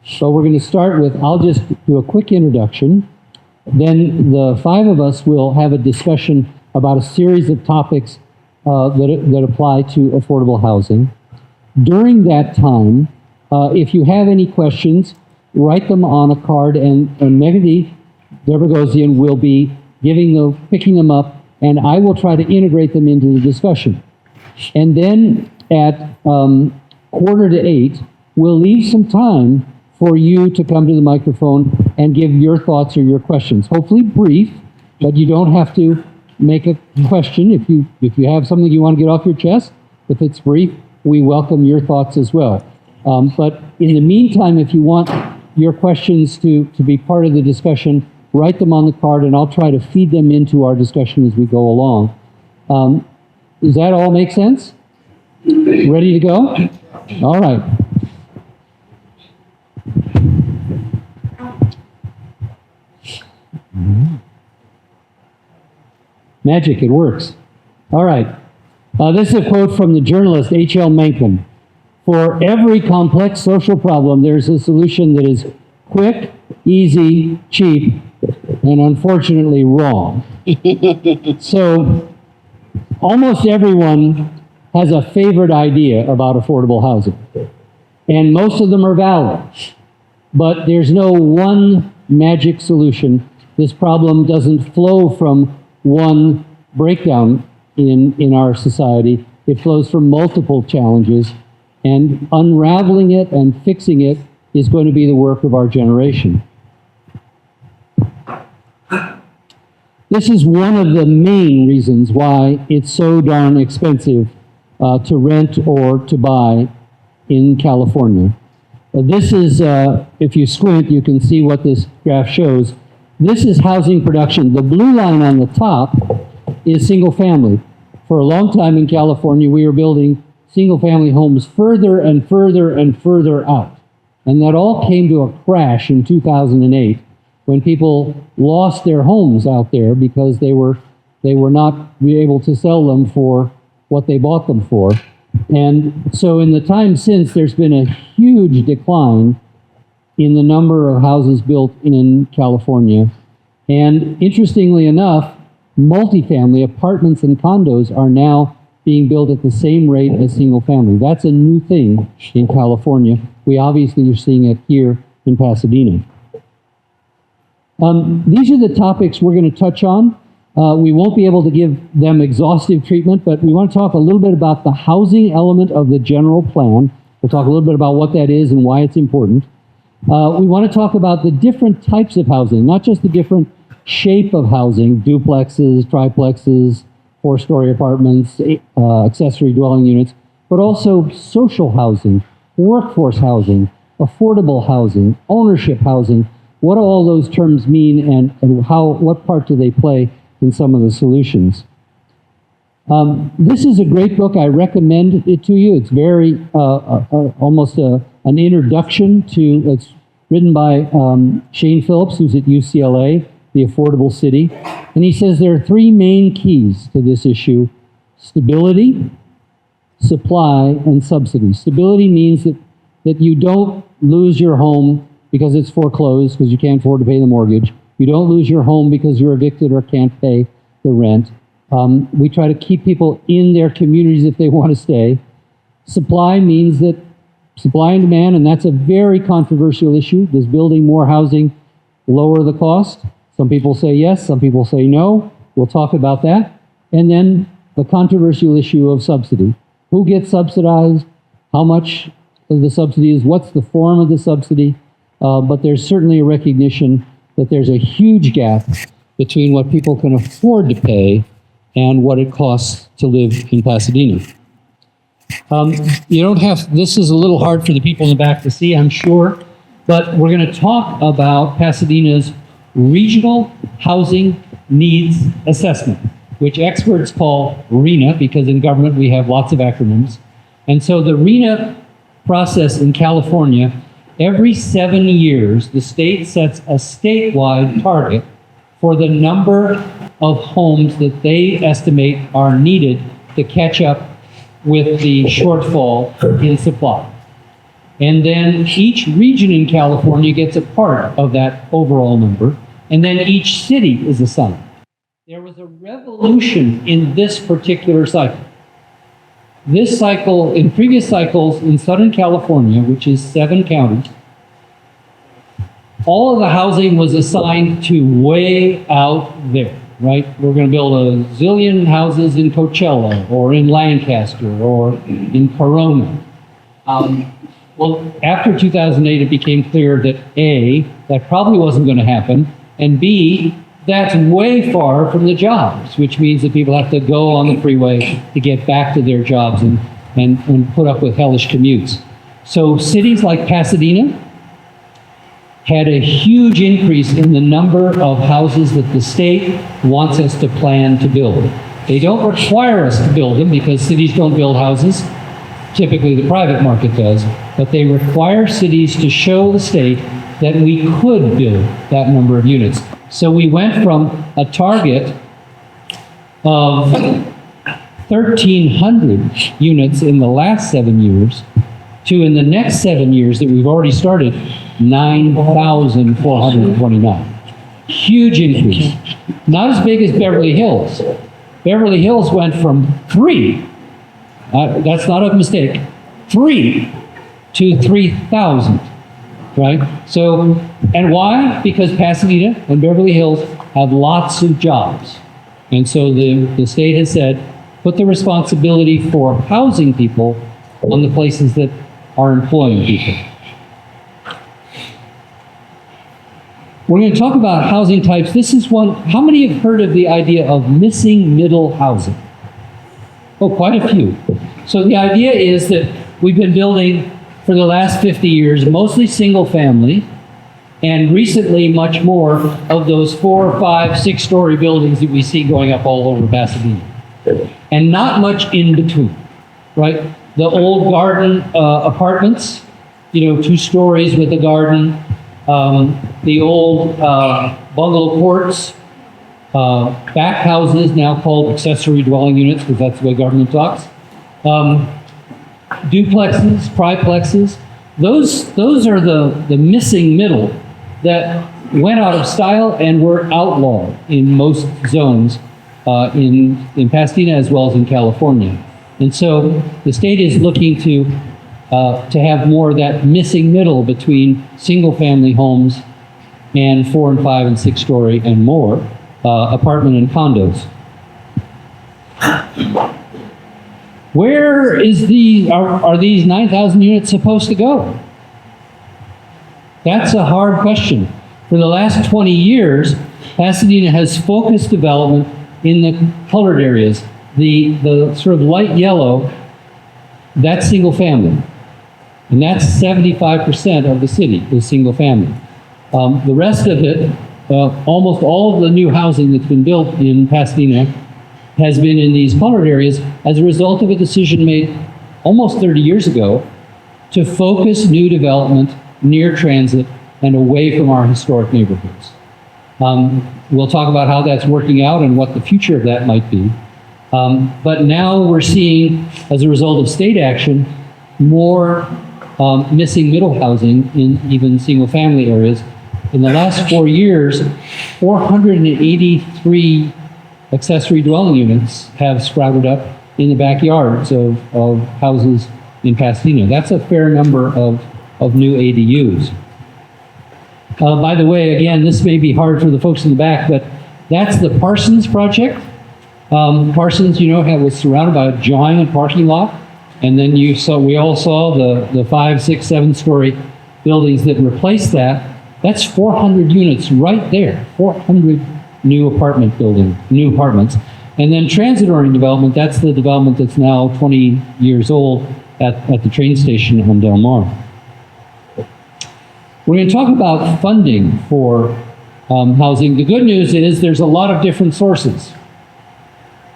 So we're going to start with, I'll just do a quick introduction. Then the five of us will have a discussion about a series of topics that apply to affordable housing. During that time, if you have any questions, write them on a card, and Megadi Derbogosian will be picking them up, and I will try to integrate them into the discussion. And then at 7:45, we'll leave some time for you to come to the microphone and give your thoughts or your questions. Hopefully brief, but you don't have to make a question. If you have something you want to get off your chest, if it's brief, we welcome your thoughts as well. But in the meantime, if you want your questions to be part of the discussion, write them on the card, and I'll try to feed them into our discussion as we go along. Does that all make sense? Ready to go? All right. Magic, it works. All right. This is a quote from the journalist H.L. Mencken. For every complex social problem, there's a solution that is quick, easy, cheap, and unfortunately wrong. So almost everyone has a favorite idea about affordable housing, and most of them are valid. But there's no one magic solution. This problem doesn't flow from one breakdown in our society. It flows from multiple challenges, and unraveling it and fixing it is going to be the work of our generation. This is one of the main reasons why it's so darn expensive to rent or to buy in California. This is, if you squint, you can see what this graph shows. This is housing production. The blue line on the top is single family. For a long time in California, we were building single family homes further and further and further out. And that all came to a crash in 2008 when people lost their homes out there because they were not able to sell them for what they bought them for. And so in the time since, there's been a huge decline in the number of houses built in California. And interestingly enough, multifamily apartments and condos are now being built at the same rate as single family. That's a new thing in California. We obviously are seeing it here in Pasadena. These are the topics we're going to touch on. We won't be able to give them exhaustive treatment, but we want to talk a little bit about the housing element of the general plan. We'll talk a little bit about what that is and why it's important. We want to talk about the different types of housing, not just the different shape of housing, duplexes, triplexes, four-story apartments, accessory dwelling units, but also social housing, workforce housing, affordable housing, ownership housing. What do all those terms mean, and what part do they play in some of the solutions? This is a great book. I recommend it to you. It's very almost an introduction to. It's written by Shane Phillips, who's at UCLA, The Affordable City, and he says there are three main keys to this issue: stability, supply, and subsidy. Stability means that you don't lose your home because it's foreclosed because you can't afford to pay the mortgage. You don't lose your home because you're evicted or can't pay the rent. We try to keep people in their communities if they want to stay. Supply means that supply and demand, and that's a very controversial issue. Does building more housing lower the cost? Some people say yes, some people say no. We'll talk about that. And then the controversial issue of subsidy. Who gets subsidized? How much of the subsidy is? What's the form of the subsidy? But there's certainly a recognition that there's a huge gap between what people can afford to pay and what it costs to live in Pasadena. You don't have, this is a little hard for the people in the back to see, I'm sure, but we're going to talk about Pasadena's Regional Housing Needs Assessment, which experts call RHNA, because in government we have lots of acronyms. And so the RHNA process in California, every 7 years, the state sets a statewide target for the number of homes that they estimate are needed to catch up with the shortfall in supply. And then each region in California gets a part of that overall number, and then each city is assigned. There was a revolution in this particular cycle. This cycle, in previous cycles in Southern California, which is 7 counties, all of the housing was assigned to way out there, right? We're going to build a zillion houses in Coachella or in Lancaster or in Corona. Well, after 2008, it became clear that A, that probably wasn't going to happen, and B, that's way far from the jobs, which means that people have to go on the freeway to get back to their jobs and put up with hellish commutes. So cities like Pasadena had a huge increase in the number of houses that the state wants us to plan to build. They don't require us to build them because cities don't build houses. Typically the private market does, but they require cities to show the state that we could build that number of units. So we went from a target of 1,300 units in the last 7 years to, in the next 7 years that we've already started, 9,429. Huge increase. Not as big as Beverly Hills. Beverly Hills went from 3, that's not a mistake, 3 to 3,000. Right? So, and why? Because Pasadena and Beverly Hills have lots of jobs. And so the state has said, put the responsibility for housing people on the places that are employing people. We're going to talk about housing types. This is one, how many have heard of the idea of missing middle housing? Oh, quite a few. So the idea is that we've been building for the last 50 years, mostly single family, and recently much more of those 4, 5, 6-story buildings that we see going up all over Pasadena. And not much in between, right? The old garden apartments, 2 stories with a garden, the old bungalow courts, back houses now called accessory dwelling units, because that's the way government talks. Duplexes, triplexes, those are the missing middle that went out of style and were outlawed in most zones in Pasadena as well as in California. And so the state is looking to have more of that missing middle between single-family homes and 4 and 5 and 6-story and more apartment and condos. Where is are these 9,000 units supposed to go? That's a hard question. For the last 20 years, Pasadena has focused development in the colored areas. The sort of light yellow, that's single family. And that's 75% of the city is single family. The rest of it, almost all of the new housing that's been built in Pasadena has been in these colored areas as a result of a decision made almost 30 years ago to focus new development near transit and away from our historic neighborhoods. We'll talk about how that's working out and what the future of that might be. But now we're seeing, as a result of state action, more missing middle housing in even single family areas. In the last 4 years, 483 accessory dwelling units have sprouted up in the backyards of houses in Pasadena. That's a fair number of new ADUs. By the way, again, this may be hard for the folks in the back, but that's the Parsons project. Parsons, was surrounded by a giant parking lot, and then we all saw the 5, 6, 7-story buildings that replaced that. That's 400 units right there, 400 new apartments. And then transit-oriented development, that's the development that's now 20 years old at the train station on Del Mar. We're going to talk about funding for housing. The good news is there's a lot of different sources.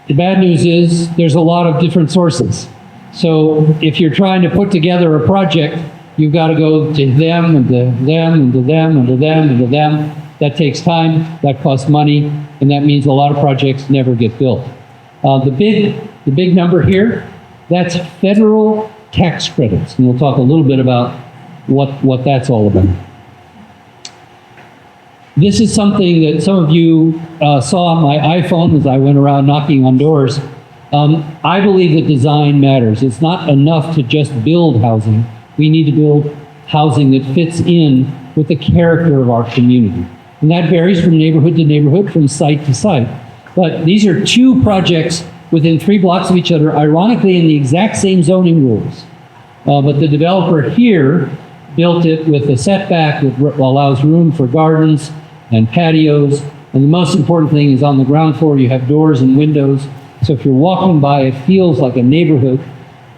The bad news is there's a lot of different sources. So if you're trying to put together a project, you've got to go to them and to them and to them and to them and to them. That takes time, that costs money, and that means a lot of projects never get built. The big number here, that's federal tax credits, and we'll talk a little bit about what that's all about. This is something that some of you saw on my iPhone as I went around knocking on doors. I believe that design matters. It's not enough to just build housing. We need to build housing that fits in with the character of our community. And that varies from neighborhood to neighborhood, from site to site. But these are two projects within 3 blocks of each other, ironically in the exact same zoning rules. But the developer here built it with a setback that allows room for gardens and patios. And the most important thing is on the ground floor, you have doors and windows. So if you're walking by, it feels like a neighborhood.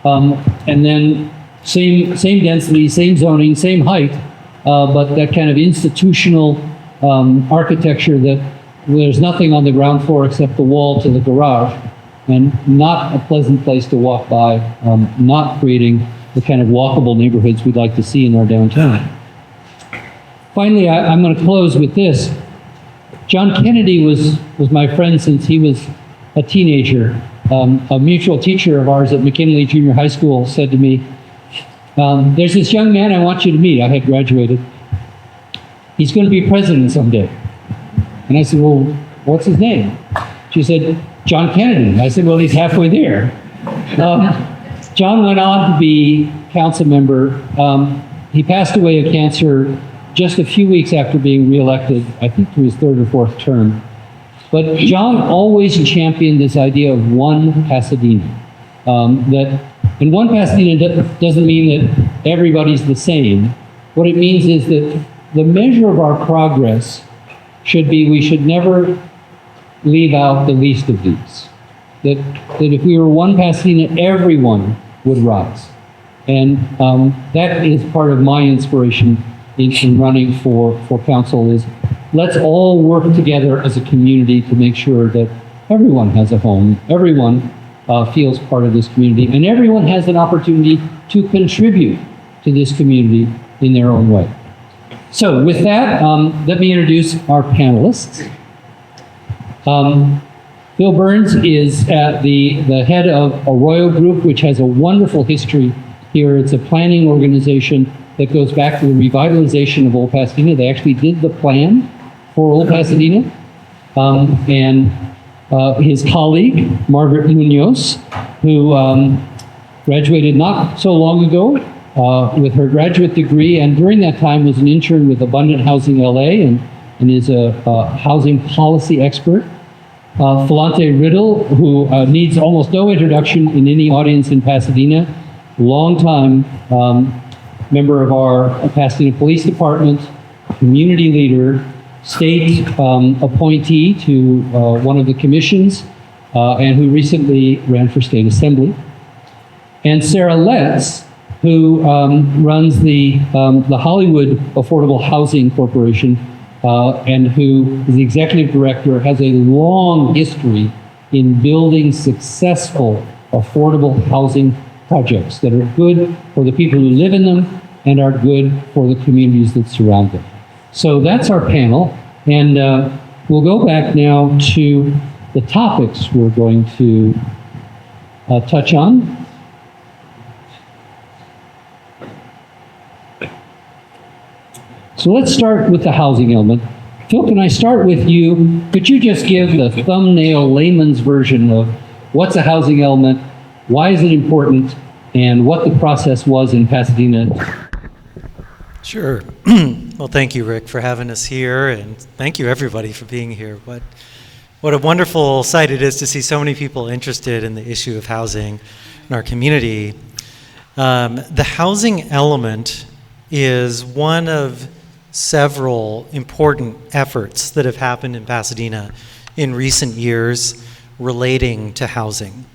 And then same density, same zoning, same height, but that kind of institutional architecture that there's nothing on the ground floor except the wall to the garage, and not a pleasant place to walk by, not creating the kind of walkable neighborhoods we'd like to see in our downtown. Finally, I'm going to close with this. John Kennedy was my friend since he was a teenager. A mutual teacher of ours at McKinley Junior High School said to me, there's this young man I want you to meet. I had graduated. He's going to be president someday. And I said, well, what's his name? She said, John Kennedy. I said, well, he's halfway there. John went on to be council member. He passed away of cancer just a few weeks after being reelected, I think to his 3rd or 4th term. But John always championed this idea of one Pasadena. And one Pasadena doesn't mean that everybody's the same. What it means is that the measure of our progress should be, we should never leave out the least of these. That if we were one Pasadena, everyone would rise. And that is part of my inspiration in running for council, is let's all work together as a community to make sure that everyone has a home, everyone feels part of this community, and everyone has an opportunity to contribute to this community in their own way. So with that, let me introduce our panelists. Bill Burns is the head of Arroyo Group, which has a wonderful history here. It's a planning organization that goes back to the revitalization of Old Pasadena. They actually did the plan for Old Pasadena. And his colleague, Margaret Munoz, who graduated not so long ago with her graduate degree, and during that time was an intern with Abundant Housing LA and is a housing policy expert. Falante Riddle, who needs almost no introduction in any audience in Pasadena, longtime member of our Pasadena Police Department, community leader, state appointee to one of the commissions, and who recently ran for state assembly. And Sarah Letts, who runs the Hollywood Affordable Housing Corporation, and who is the executive director, has a long history in building successful affordable housing projects that are good for the people who live in them and are good for the communities that surround them. So that's our panel, and we'll go back now to the topics we're going to touch on. So let's start with the housing element. Phil, can I start with you? Could you just give the thumbnail layman's version of what's a housing element, why is it important, and what the process was in Pasadena? Sure. Well, thank you, Rick, for having us here, and thank you, everybody, for being here. What a wonderful sight it is to see so many people interested in the issue of housing in our community. The housing element is one of several important efforts that have happened in Pasadena in recent years relating to housing.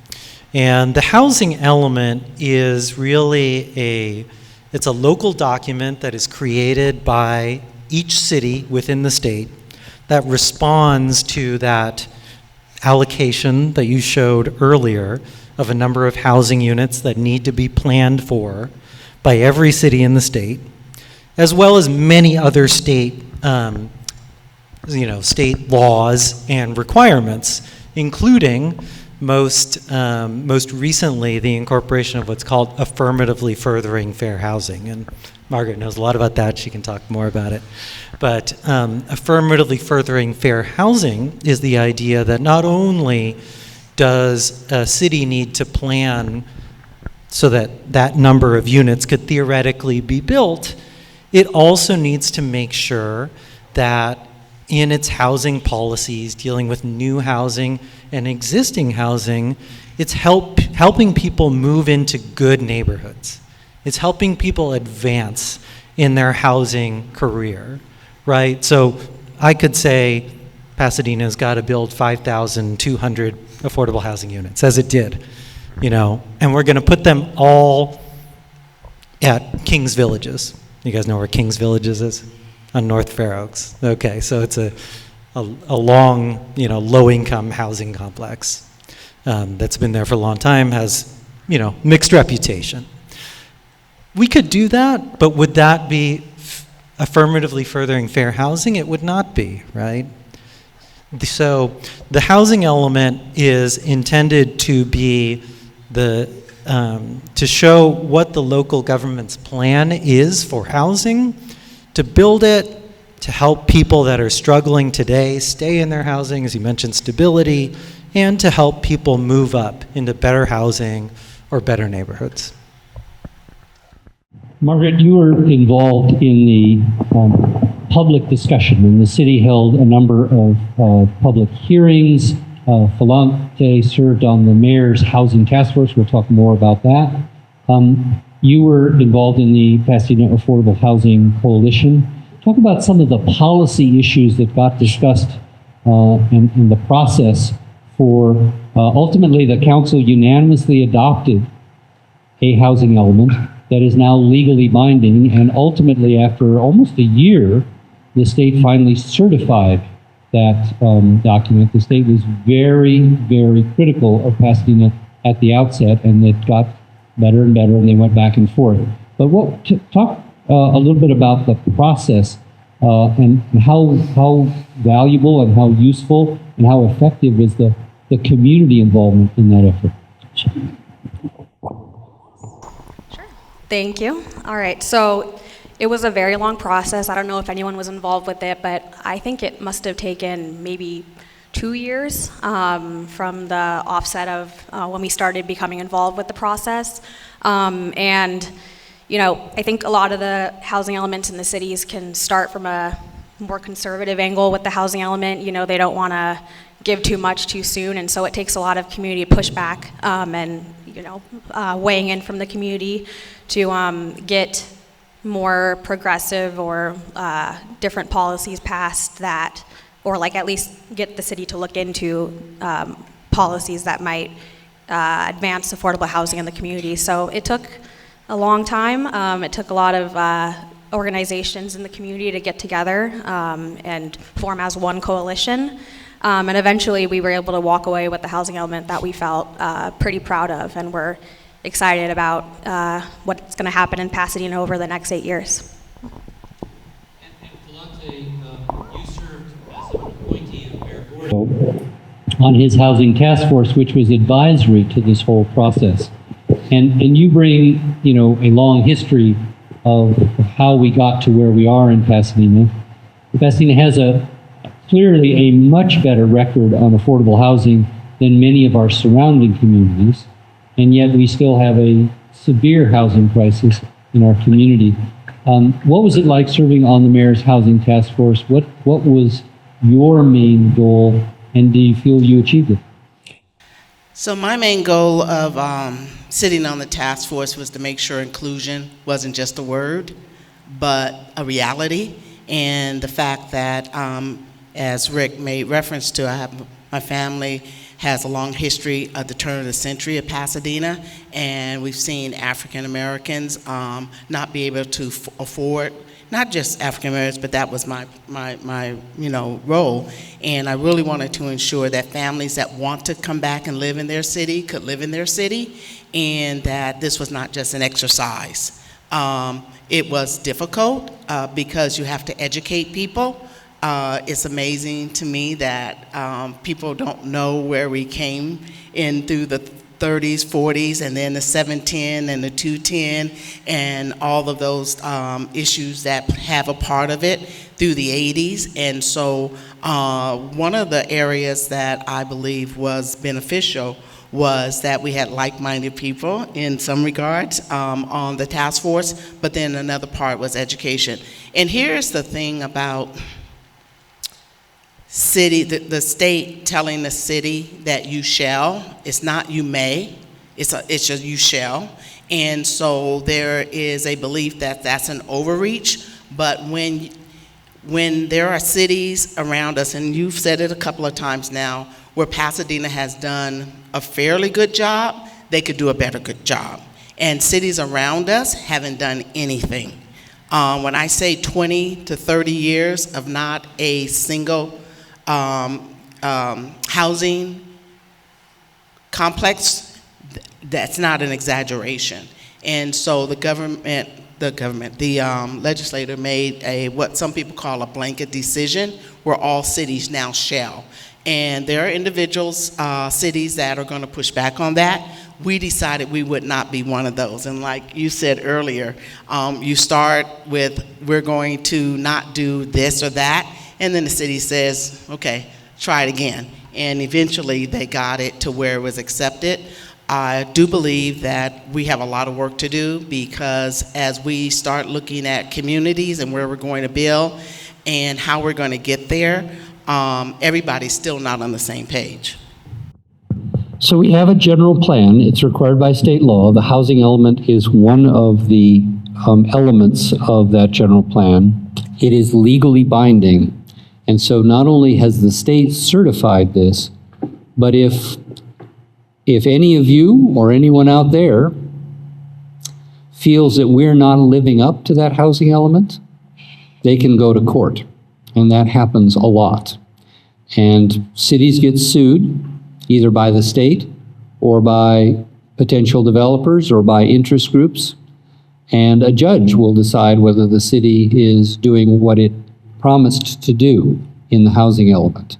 And the housing element is really it's a local document that is created by each city within the state that responds to that allocation that you showed earlier of a number of housing units that need to be planned for by every city in the state, as well as many other state, state laws and requirements, including most recently the incorporation of what's called affirmatively furthering fair housing. And Margaret knows a lot about that. She can talk more about it. But affirmatively furthering fair housing is the idea that not only does a city need to plan so that that number of units could theoretically be built, it also needs to make sure that in its housing policies, dealing with new housing and existing housing, it's helping people move into good neighborhoods. It's helping people advance in their housing career, right? So I could say Pasadena's got to build 5,200 affordable housing units, as it did, and we're going to put them all at Kings Villages. You guys know where Kings Villages is? On North Fair Oaks. Okay, so it's a long, low-income housing complex that's been there for a long time, has, mixed reputation. We could do that, but would that be affirmatively furthering fair housing? It would not be, right? So the housing element is intended to be to show what the local government's plan is for housing, to build it, to help people that are struggling today stay in their housing, as you mentioned, stability, and to help people move up into better housing or better neighborhoods. Margaret, you were involved in the public discussion, and the city held a number of public hearings. Falante served on the mayor's housing task force. We'll talk more about that. You were involved in the Pasadena Affordable Housing Coalition. Talk about some of the policy issues that got discussed in the process for ultimately the council unanimously adopted a housing element that is now legally binding, and ultimately after almost a year, the state finally certified that document. The state was very, very critical of Pasadena at the outset, and it got better and better, and they went back and forth. But talk a little bit about the process and how valuable and how useful and how effective is the community involvement in that effort. Sure. Thank you. All right, so it was a very long process. I don't know if anyone was involved with it, but I think it must have taken maybe 2 years from the offset of when we started becoming involved with the process. And, I think a lot of the housing elements in the cities can start from a more conservative angle with the housing element. They don't want to give too much too soon, and so it takes a lot of community pushback and, weighing in from the community to get more progressive or different policies passed that, or like at least get the city to look into policies that might advance affordable housing in the community. So it took a long time. It took a lot of organizations in the community to get together and form as one coalition. And eventually we were able to walk away with the housing element that we felt pretty proud of, and we're excited about what's going to happen in Pasadena over the next 8 years. And Falante, you served as an appointee of Mayor Gordo on his housing task force, which was advisory to this whole process. And you bring, a long history of how we got to where we are in Pasadena. Pasadena has clearly a much better record on affordable housing than many of our surrounding communities, and yet we still have a severe housing crisis in our community. What was it like serving on the mayor's housing task force? What was your main goal, and do you feel you achieved it? So my main goal of sitting on the task force was to make sure inclusion wasn't just a word, but a reality. And the fact that, as Rick made reference to, my family has a long history of the turn of the century of Pasadena, and we've seen African Americans not be able to afford, not just African Americans, but that was my role. And I really wanted to ensure that families that want to come back and live in their city could live in their city, and that this was not just an exercise. It was difficult because you have to educate people It's amazing to me that people don't know where we came in through the 30s, 40s, and then the 710 and the 210, and all of those issues that have a part of it through the 80s. And so one of the areas that I believe was beneficial was that we had like-minded people in some regards on the task force, but then another part was education. And here's the thing about city, the state telling the city that you shall. It's not you may, it's just you shall. And so there is a belief that that's an overreach, but when there are cities around us, and you've said it a couple of times now, where Pasadena has done a fairly good job, they could do a better good job. And cities around us haven't done anything. When I say 20 to 30 years of not a single housing complex, that's not an exaggeration. And so the legislator made what some people call a blanket decision, where all cities now shall. And there are individuals, cities that are going to push back on that. We decided we would not be one of those. And like you said earlier, you start with, we're going to not do this or that, and then the city says, okay, try it again. And eventually they got it to where it was accepted. I do believe that we have a lot of work to do, because as we start looking at communities and where we're going to build and how we're going to get there, everybody's still not on the same page. So we have a general plan. It's required by state law. The housing element is one of the elements of that general plan. It is legally binding. And so not only has the state certified this, but if any of you or anyone out there feels that we're not living up to that housing element, they can go to court. And that happens a lot. And cities get sued either by the state or by potential developers or by interest groups. And a judge will decide whether the city is doing what it promised to do in the housing element.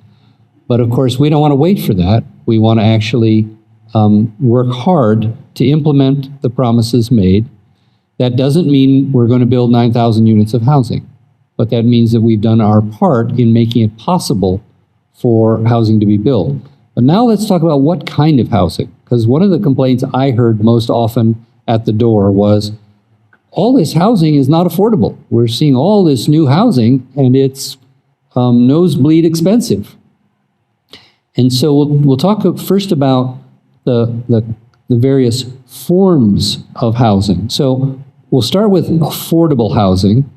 But of course, we don't want to wait for that. We want to actually work hard to implement the promises made. That doesn't mean we're going to build 9,000 units of housing, but that means that we've done our part in making it possible for housing to be built. But now let's talk about what kind of housing, because one of the complaints I heard most often at the door was, all this housing is not affordable. We're seeing all this new housing and it's nosebleed expensive. And so we'll talk first about the various forms of housing. So we'll start with affordable housing.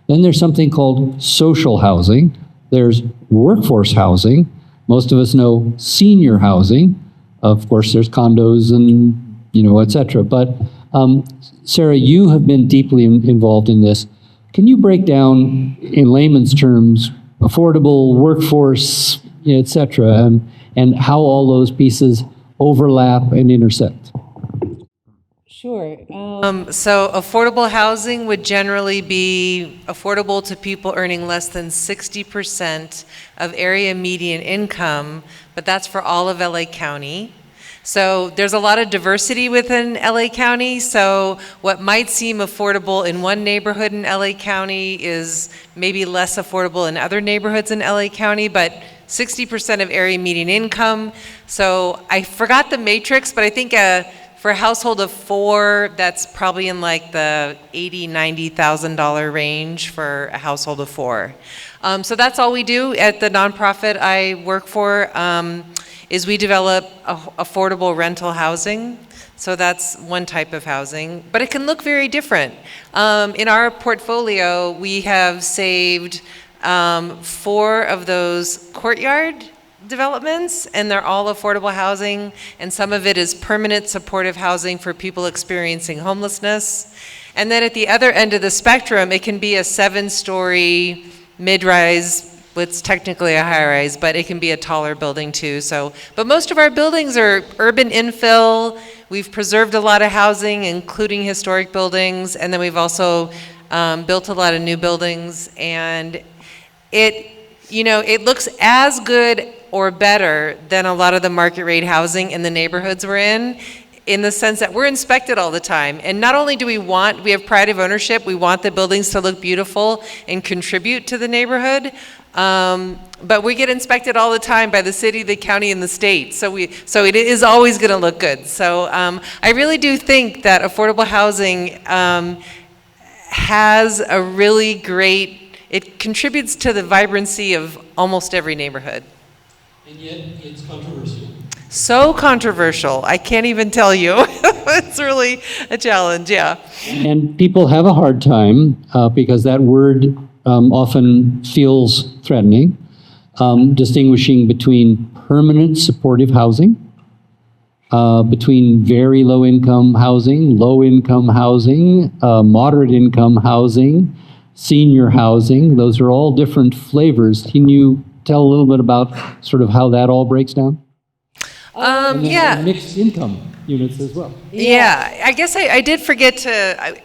Then there's something called social housing. There's workforce housing. Most of us know senior housing. Of course, there's condos and, et cetera. But Sarah, you have been deeply involved in this. Can you break down, in layman's terms, affordable, workforce, et cetera, and how all those pieces overlap and intersect? Sure. So affordable housing would generally be affordable to people earning less than 60% of area median income, but that's for all of LA County. So there's a lot of diversity within LA County, so what might seem affordable in one neighborhood in LA County is maybe less affordable in other neighborhoods in LA County, but 60% of area median income. So I forgot the matrix, but I think for a household of 4, that's probably in like the $80,000, $90,000 range for a household of 4. So that's all we do at the nonprofit I work for. Is we develop affordable rental housing. So that's one type of housing, but it can look very different. In our portfolio, we have saved 4 of those courtyard developments, and they're all affordable housing, and some of it is permanent supportive housing for people experiencing homelessness. And then at the other end of the spectrum, it can be a 7-story mid-rise. It's technically a high-rise, but it can be a taller building too. But most of our buildings are urban infill. We've preserved a lot of housing, including historic buildings, and then we've also built a lot of new buildings. And it looks as good or better than a lot of the market rate housing in the neighborhoods we're in the sense that we're inspected all the time. And not only do we have pride of ownership, we want the buildings to look beautiful and contribute to the neighborhood, but we get inspected all the time by the city, the county, and the state. So it is always going to look good. So I really do think that affordable housing has a really great, it contributes to the vibrancy of almost every neighborhood. And yet it's controversial. So controversial, I can't even tell you. It's really a challenge, yeah. And people have a hard time because that word often feels threatening, distinguishing between permanent supportive housing, between very low-income housing, low-income housing, moderate-income housing, senior housing. Those are all different flavors. Can you tell a little bit about sort of how that all breaks down? And then Yeah. mixed income units as well. Yeah, I guess I did forget to,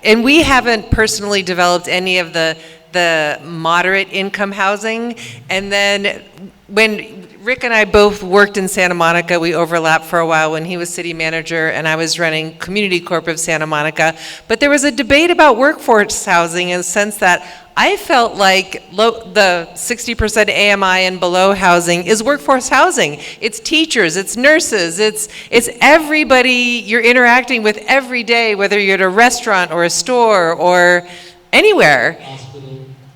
and we haven't personally developed any of the moderate income housing. And then when Rick and I both worked in Santa Monica, we overlapped for a while when he was city manager and I was running Community Corp of Santa Monica. But there was a debate about workforce housing in the sense that I felt like the 60% AMI and below housing is workforce housing. It's teachers, it's nurses, it's everybody you're interacting with every day, whether you're at a restaurant or a store or anywhere.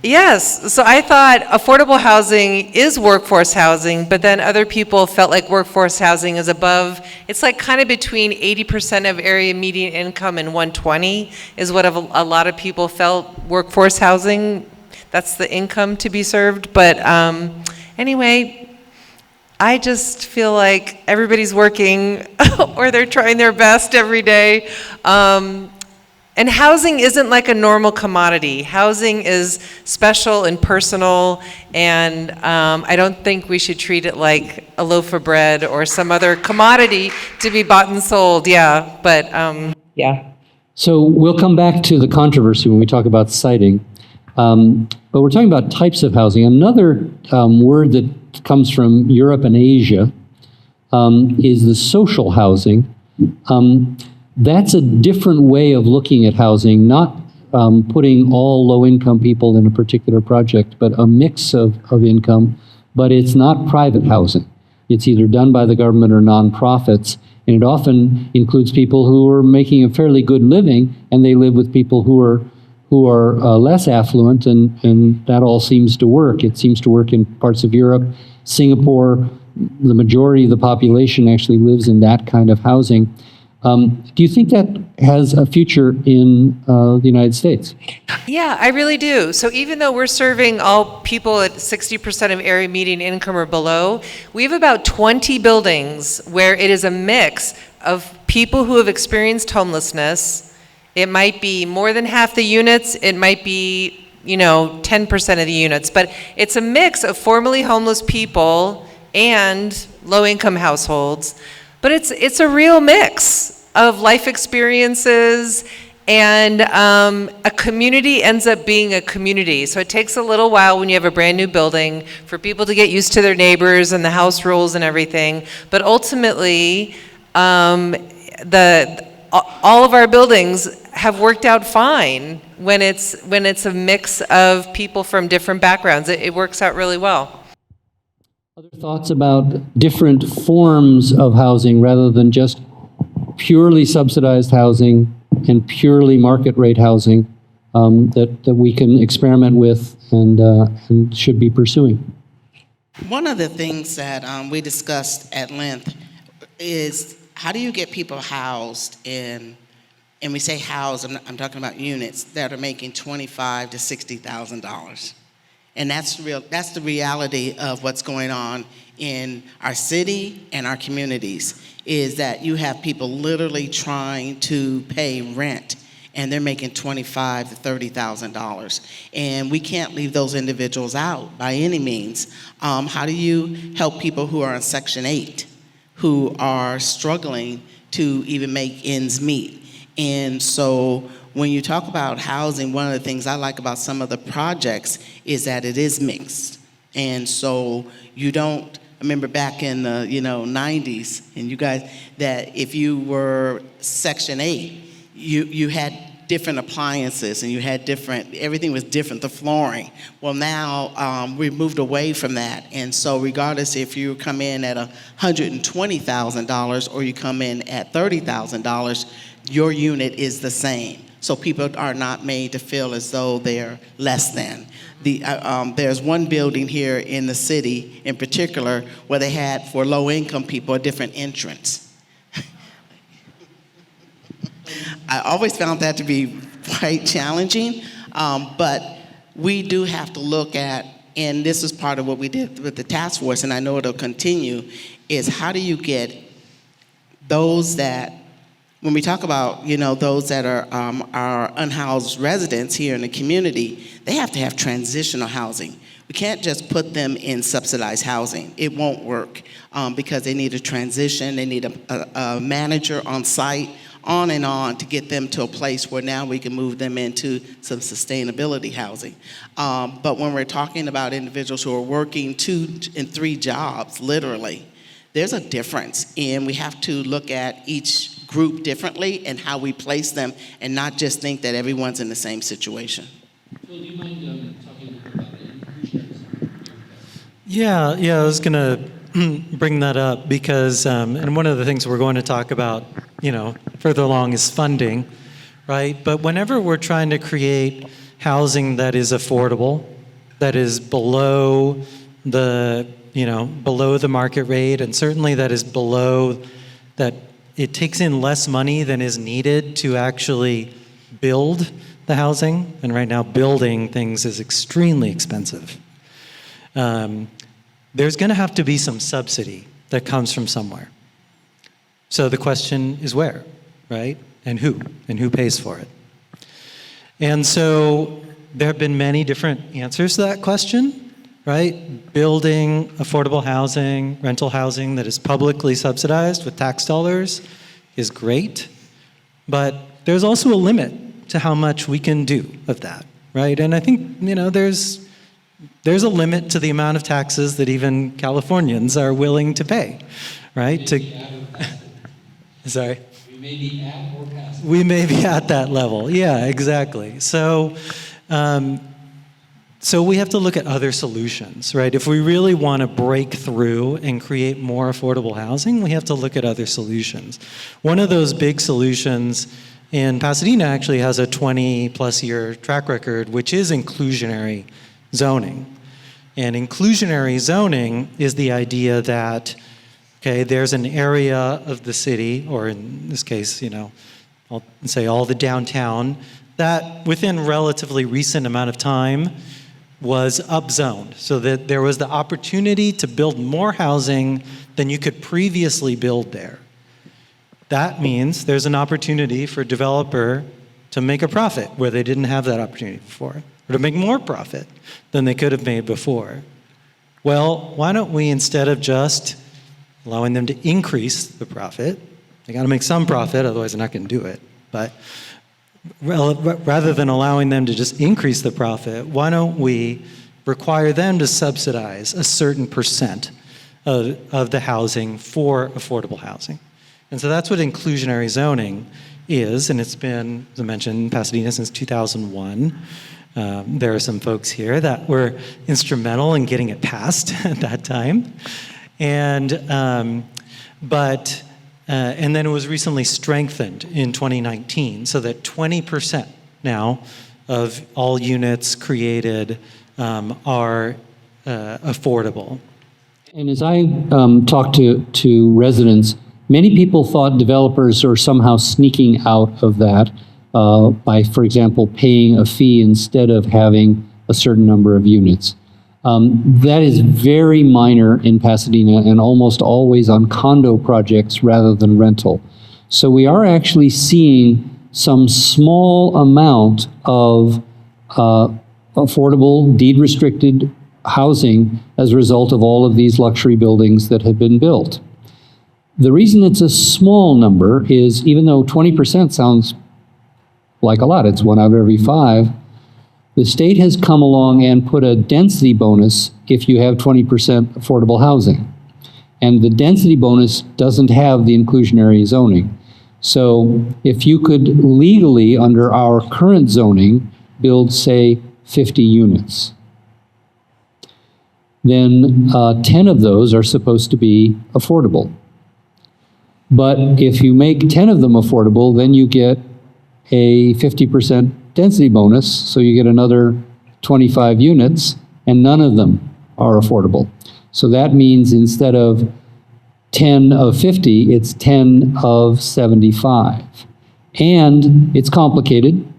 Yes, so I thought affordable housing is workforce housing, but then other people felt like workforce housing is above, it's like kind of between 80% of area median income and 120 is what a lot of people felt workforce housing, that's the income to be served. But anyway, I just feel like everybody's working or they're trying their best every day. And housing isn't like a normal commodity. Housing is special and personal, and I don't think we should treat it like a loaf of bread or some other commodity to be bought and sold, yeah, but yeah. So we'll come back to the controversy when we talk about siting. But we're talking about types of housing. Another word that comes from Europe and Asia is the social housing. That's a different way of looking at housing, not putting all low-income people in a particular project, but a mix of income. But it's not private housing. It's either done by the government or nonprofits, and it often includes people who are making a fairly good living, and they live with people who are less affluent, and that all seems to work. It seems to work in parts of Europe. Singapore, the majority of the population actually lives in that kind of housing. Do you think that has a future in the United States? Yeah, I really do. So even though we're serving all people at 60% of area median income or below, we have about 20 buildings where it is a mix of people who have experienced homelessness. It might be more than half the units, it might be 10% of the units, but it's a mix of formerly homeless people and low-income households. But it's a real mix of life experiences, and a community ends up being a community. So it takes a little while when you have a brand new building for people to get used to their neighbors and the house rules and everything. But ultimately, all of our buildings have worked out fine when it's a mix of people from different backgrounds. It works out really well. Other thoughts about different forms of housing rather than just purely subsidized housing and purely market rate housing that we can experiment with and should be pursuing? One of the things that we discussed at length is how do you get people housed in, and we say housed, I'm talking about units that are making $25,000 to $60,000. And that's the reality of what's going on in our city and our communities, is that you have people literally trying to pay rent, and they're making $25,000 to $30,000. And we can't leave those individuals out by any means. How do you help people who are on Section 8, who are struggling to even make ends meet? And so when you talk about housing, one of the things I like about some of the projects is that it is mixed. And so you don't, I remember back in the 90s, and you guys, that if you were Section 8, you had different appliances and you had different, everything was different, the flooring. Well, now we've moved away from that. And so regardless if you come in at $120,000 or you come in at $30,000, your unit is the same. So people are not made to feel as though they're less than. There's one building here in the city in particular where they had, for low-income people, a different entrance. I always found that to be quite challenging, but we do have to look at, and this is part of what we did with the task force, and I know it'll continue, is how do you get those that, when we talk about, those that are our unhoused residents here in the community, they have to have transitional housing. We can't just put them in subsidized housing. It won't work because they need a transition, they need a manager on site, on and on, to get them to a place where now we can move them into some sustainability housing. But when we're talking about individuals who are working 2 and 3 jobs, literally, there's a difference, and we have to look at each group differently and how we place them, and not just think that everyone's in the same situation. Phil, do you mind talking a little bit about inclusionary? Yeah, I was going to bring that up because, and one of the things we're going to talk about, further along is funding, right? But whenever we're trying to create housing that is affordable, that is below the market rate, and certainly that is below that, it takes in less money than is needed to actually build the housing. And right now, building things is extremely expensive. There's going to have to be some subsidy that comes from somewhere. So the question is where, right? And who pays for it? And so there have been many different answers to that question, right? Building affordable housing, rental housing that is publicly subsidized with tax dollars is great, but there's also a limit to how much we can do of that, right? And I think, there's a limit to the amount of taxes that even Californians are willing to pay, right? Sorry? We may be at or past. We may be at that level. Yeah, exactly. So we have to look at other solutions, right? If we really want to break through and create more affordable housing, we have to look at other solutions. One of those big solutions in Pasadena actually has a 20-plus year track record, which is inclusionary zoning. And inclusionary zoning is the idea that, okay, there's an area of the city, or in this case, I'll say all the downtown, that within relatively recent amount of time was upzoned, so that there was the opportunity to build more housing than you could previously build there. That means there's an opportunity for a developer to make a profit where they didn't have that opportunity before, or to make more profit than they could have made before. Well, why don't we, instead of just allowing them to increase the profit, they got to make some profit, otherwise they're not going to do it, but rather than allowing them to just increase the profit, why don't we require them to subsidize a certain percent of the housing for affordable housing? And so that's what inclusionary zoning is, and it's been, as I mentioned, in Pasadena since 2001. There are some folks here that were instrumental in getting it passed at that time. And then it was recently strengthened in 2019, so that 20% now of all units created are affordable. And as I talked to residents, many people thought developers are somehow sneaking out of that by, for example, paying a fee instead of having a certain number of units. That is very minor in Pasadena and almost always on condo projects rather than rental. So we are actually seeing some small amount of affordable, deed-restricted housing as a result of all of these luxury buildings that have been built. The reason it's a small number is, even though 20% sounds like a lot, it's 1 out of every 5, The state has come along and put a density bonus if you have 20% affordable housing. And the density bonus doesn't have the inclusionary zoning. So if you could legally, under our current zoning, build, say, 50 units, then 10 of those are supposed to be affordable. But if you make 10 of them affordable, then you get a 50% density bonus, so you get another 25 units, and none of them are affordable. So that means instead of 10 of 50, it's 10 of 75. And it's complicated.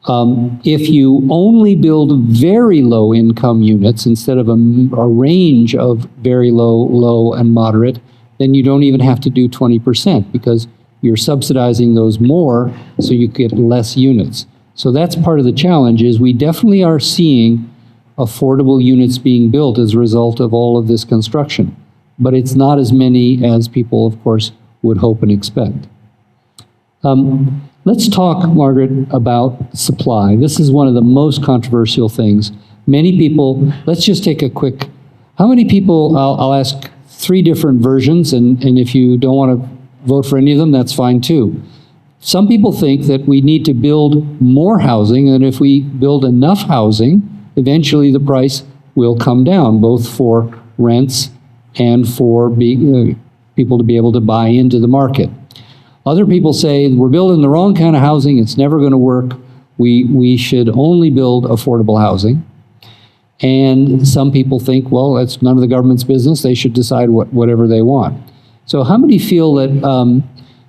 If you only build very low income units instead of a range of very low, low, and moderate, then you don't even have to do 20% because you're subsidizing those more so you get less units. So that's part of the challenge is we definitely are seeing affordable units being built as a result of all of this construction. But it's not as many as people, of course, would hope and expect. Let's talk, Margaret, about supply. This is one of the most controversial things. Many people, let's just take a quick, how many people, I'll ask 3 different versions, and if you don't want to vote for any of them, that's fine too. Some people think that we need to build more housing, and if we build enough housing, eventually the price will come down, both for rents and for people to be able to buy into the market. Other people say we're building the wrong kind of housing, it's never going to work. We should only build affordable housing. And some people think, well, that's none of the government's business, they should decide whatever they want. So how many feel that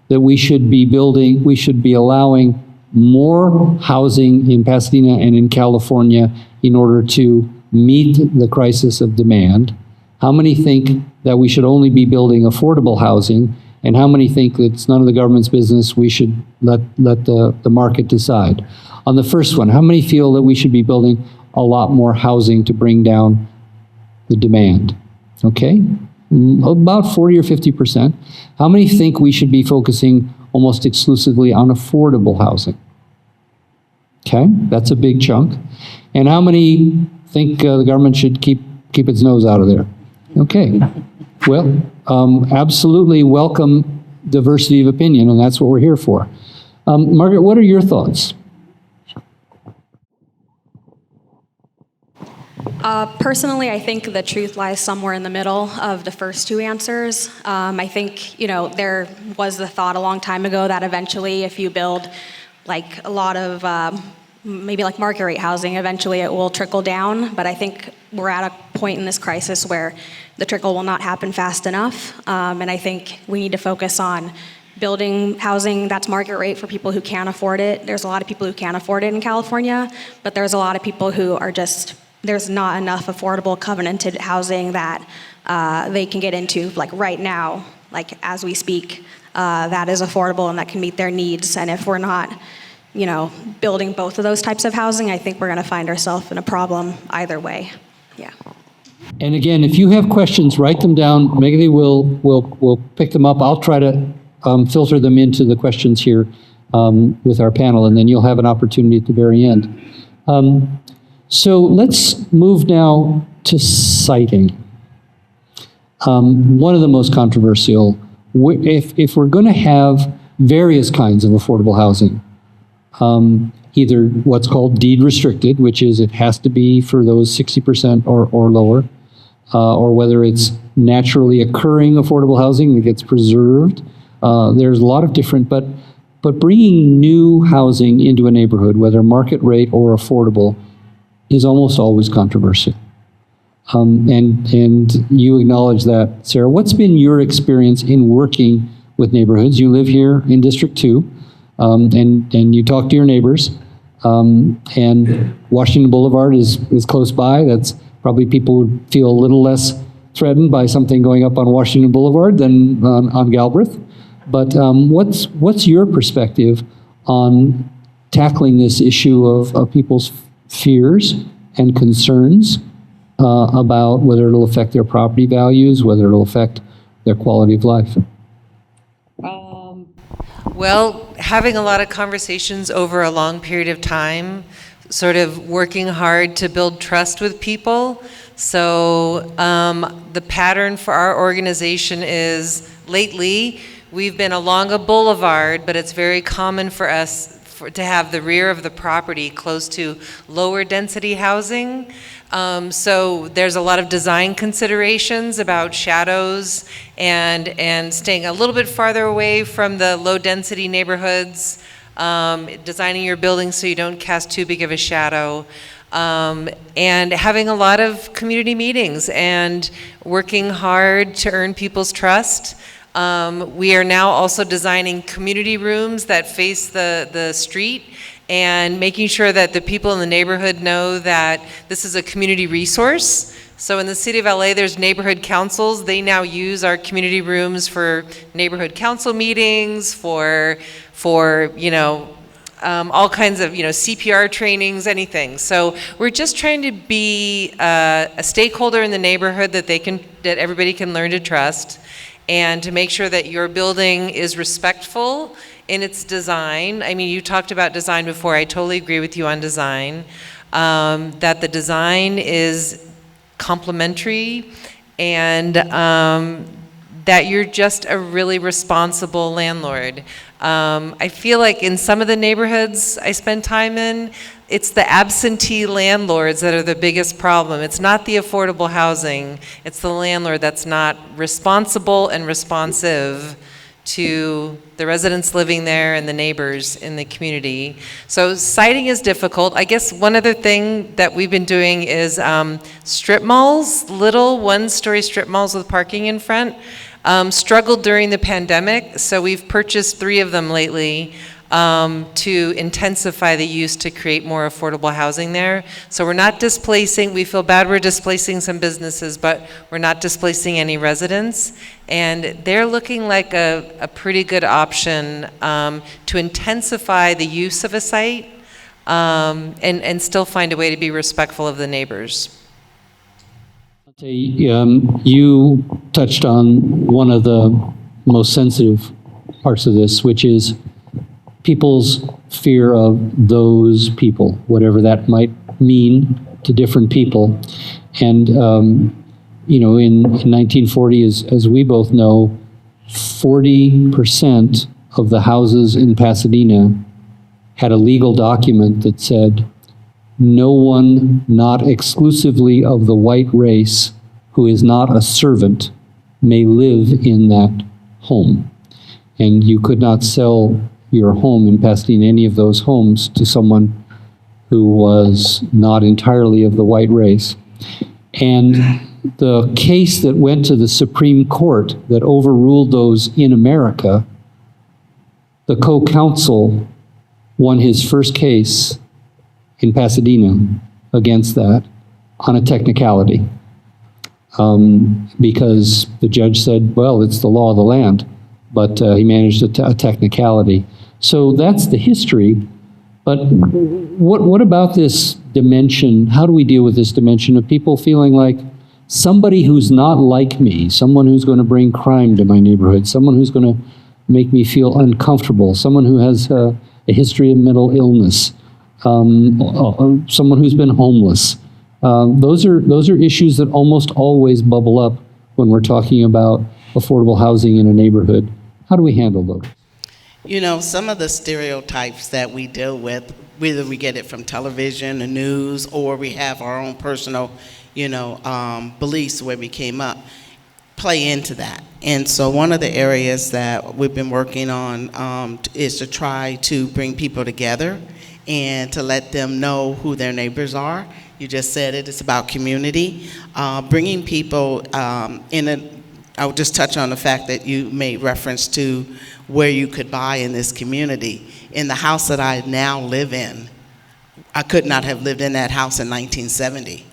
that we should be allowing more housing in Pasadena and in California in order to meet the crisis of demand? How many think that we should only be building affordable housing? And how many think that it's none of the government's business, we should let the market decide? On the first one, how many feel that we should be building a lot more housing to bring down the demand? Okay, about 40 or 50%. How many think we should be focusing almost exclusively on affordable housing? Okay, that's a big chunk. And how many think the government should keep its nose out of there? Okay, well, absolutely welcome diversity of opinion, and that's what we're here for. Margaret, what are your thoughts? Personally, I think the truth lies somewhere in the middle of the first 2 answers. I think, there was the thought a long time ago that eventually if you build like a lot of maybe like market rate housing, eventually it will trickle down. But I think we're at a point in this crisis where the trickle will not happen fast enough. And I think we need to focus on building housing that's market rate for people who can't afford it. There's a lot of people who can't afford it in California, but there's a lot of people who are just, there's not enough affordable covenanted housing that they can get into like right now, like as we speak, that is affordable and that can meet their needs. And if we're not, building both of those types of housing, I think we're going to find ourselves in a problem either way. Yeah. And again, if you have questions, write them down. Meghathy will pick them up. I'll try to filter them into the questions here with our panel, and then you'll have an opportunity at the very end. So let's move now to siting. One of the most controversial. If we're going to have various kinds of affordable housing, either what's called deed restricted, which is it has to be for those 60% or lower, or whether it's naturally occurring affordable housing that gets preserved. There's a lot of different, but bringing new housing into a neighborhood, whether market rate or affordable, is almost always controversial. And you acknowledge that, Sarah. What's been your experience in working with neighborhoods? You live here in District 2, and you talk to your neighbors, and Washington Boulevard is close by. That's probably people would feel a little less threatened by something going up on Washington Boulevard than on Galbraith. But what's your perspective on tackling this issue of people's fears and concerns about whether it'll affect their property values, whether it'll affect their quality of life? Well, having a lot of conversations over a long period of time, sort of working hard to build trust with people. So the pattern for our organization is lately we've been along a boulevard, but it's very common for us to have the rear of the property close to lower density housing. So there's a lot of design considerations about shadows and staying a little bit farther away from the low density neighborhoods, designing your building so you don't cast too big of a shadow. And having a lot of community meetings and working hard to earn people's trust. We are now also designing community rooms that face the street and making sure that the people in the neighborhood know that this is a community resource. So in the city of LA, there's neighborhood councils. They now use our community rooms for neighborhood council meetings, for all kinds of, CPR trainings, anything. So we're just trying to be a stakeholder in the neighborhood that everybody can learn to trust, and to make sure that your building is respectful in its design. I mean, you talked about design before. I totally agree with you on design. That the design is complementary, and that you're just a really responsible landlord. I feel like in some of the neighborhoods I spend time in, it's the absentee landlords that are the biggest problem. It's not the affordable housing, it's the landlord that's not responsible and responsive to the residents living there and the neighbors in the community. So siting is difficult. I guess one other thing that we've been doing is strip malls, little one-story strip malls with parking in front. Struggled during the pandemic, so we've purchased 3 of them lately to intensify the use to create more affordable housing there. So we're not displacing, we feel bad we're displacing some businesses, but we're not displacing any residents. And they're looking like a pretty good option to intensify the use of a site and still find a way to be respectful of the neighbors. You touched on one of the most sensitive parts of this, which is people's fear of those people, whatever that might mean to different people. And, in 1940, as we both know, 40% of the houses in Pasadena had a legal document that said, no one not exclusively of the white race who is not a servant may live in that home. And you could not sell your home in Pasadena, any of those homes, to someone who was not entirely of the white race. And the case that went to the Supreme Court that overruled those in America, the co-counsel won his first case in Pasadena against that on a technicality, because the judge said, well, it's the law of the land, but he managed a technicality. So that's the history. But what about this dimension? How do we deal with this dimension of people feeling like somebody who's not like me, someone who's going to bring crime to my neighborhood, someone who's going to make me feel uncomfortable, someone who has a history of mental illness, someone who's been homeless. Those are issues that almost always bubble up when we're talking about affordable housing in a neighborhood. How do we handle those? Some of the stereotypes that we deal with, whether we get it from television, the news, or we have our own personal, beliefs where we came up, play into that. And so one of the areas that we've been working on is to try to bring people together and to let them know who their neighbors are. You just said it, it's about community. Bringing people I'll just touch on the fact that you made reference to where you could buy in this community. In the house that I now live in, I could not have lived in that house in 1970.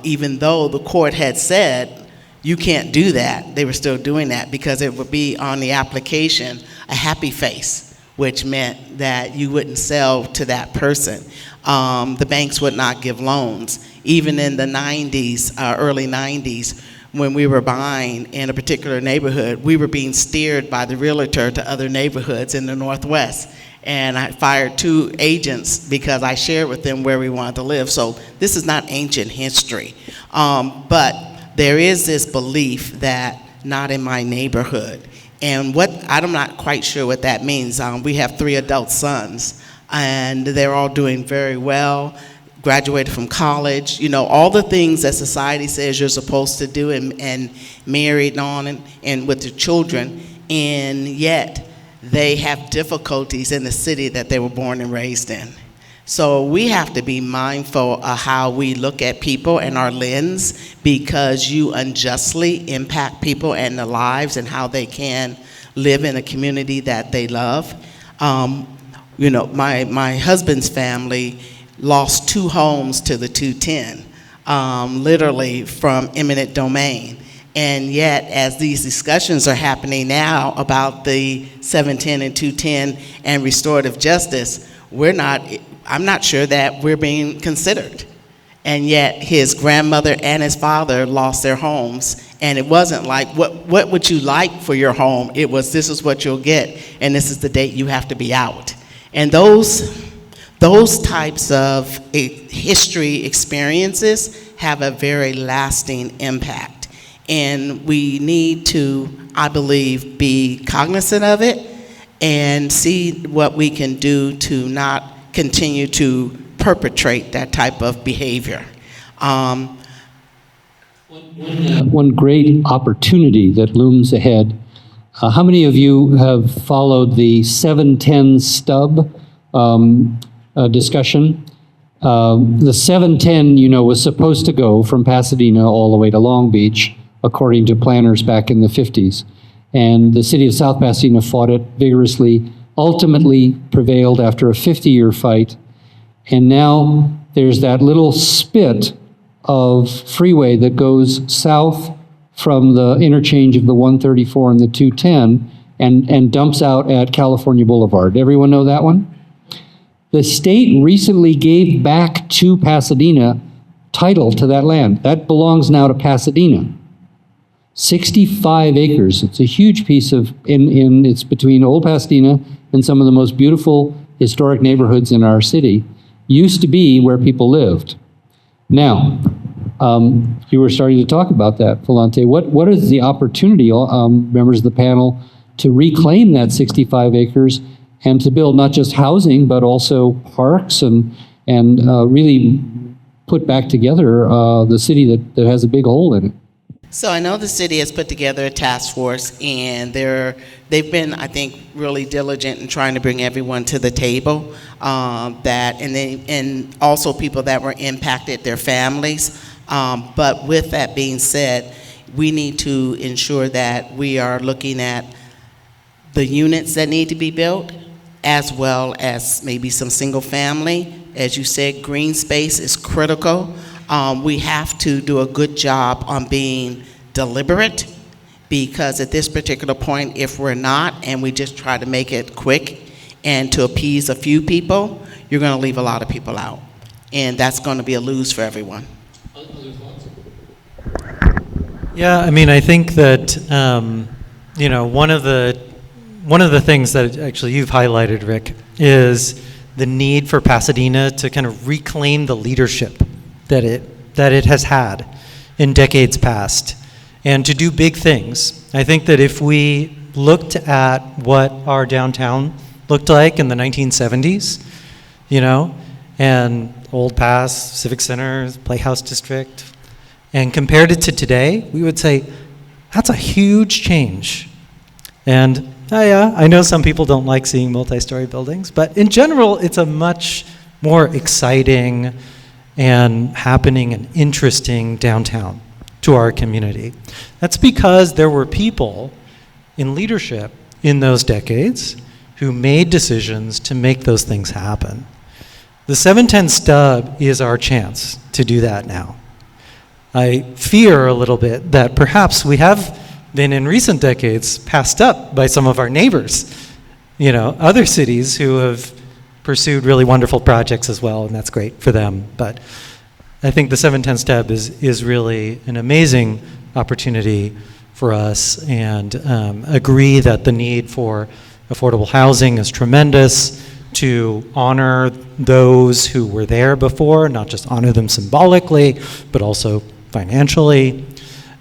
Even though the court had said, you can't do that, they were still doing that because it would be on the application a happy face, which meant that you wouldn't sell to that person. The banks would not give loans. Even in the 90s, early 90s, when we were buying in a particular neighborhood, we were being steered by the realtor to other neighborhoods in the Northwest. And I fired 2 agents because I shared with them where we wanted to live. So this is not ancient history. But there is this belief that not in my neighborhood. And I'm not quite sure what that means. We have 3 adult sons, and they're all doing very well, graduated from college, all the things that society says you're supposed to do, and married on and with your children, and yet they have difficulties in the city that they were born and raised in. So we have to be mindful of how we look at people and our lens, because you unjustly impact people and their lives and how they can live in a community that they love. My husband's family lost 2 homes to the 210, literally from eminent domain. And yet, as these discussions are happening now about the 710 and 210 and restorative justice, I'm not sure that we're being considered. And yet, his grandmother and his father lost their homes, and it wasn't like, what would you like for your home? It was, this is what you'll get, and this is the date you have to be out. And those types of history experiences have a very lasting impact. And we need to, I believe, be cognizant of it and see what we can do to not continue to perpetrate that type of behavior. One great opportunity that looms ahead. How many of you have followed the 710 stub discussion? The 710, was supposed to go from Pasadena all the way to Long Beach, according to planners back in the 50s. And the city of South Pasadena fought it vigorously, ultimately prevailed after a 50-year fight. And now there's that little spit of freeway that goes south from the interchange of the 134 and the 210 and dumps out at California Boulevard. Everyone know that one? The state recently gave back to Pasadena title to that land. That belongs now to Pasadena. 65 acres. It's a huge piece of, it's between Old Pasadena and some of the most beautiful historic neighborhoods in our city. Used to be where people lived. Now, you were starting to talk about that, Volante. What is the opportunity, members of the panel, to reclaim that 65 acres and to build not just housing, but also parks and really put back together the city that has a big hole in it? So I know the city has put together a task force, and they've been, I think, really diligent in trying to bring everyone to the table. And also people that were impacted, their families. But with that being said, we need to ensure that we are looking at the units that need to be built, as well as maybe some single family. As you said, green space is critical. We have to do a good job on being deliberate, because at this particular point, if we're not, and we just try to make it quick and to appease a few people, you're going to leave a lot of people out. And that's going to be a lose for everyone. Yeah, I mean, I think that, one of the things that actually you've highlighted, Rick, is the need for Pasadena to kind of reclaim the leadership that it has had in decades past, and to do big things. I think that if we looked at what our downtown looked like in the 1970s, and Old Pass, Civic Center, Playhouse District, and compared it to today, we would say, that's a huge change. And I know some people don't like seeing multi-story buildings, but in general, it's a much more exciting and happening and interesting downtown to our community. That's because there were people in leadership in those decades who made decisions to make those things happen. The 710 stub is our chance to do that now. I fear a little bit that perhaps we have been in recent decades passed up by some of our neighbors, other cities who have pursued really wonderful projects as well, and that's great for them. But I think the 710 stub is really an amazing opportunity for us, and agree that the need for affordable housing is tremendous. to honor those who were there before, not just honor them symbolically, but also financially.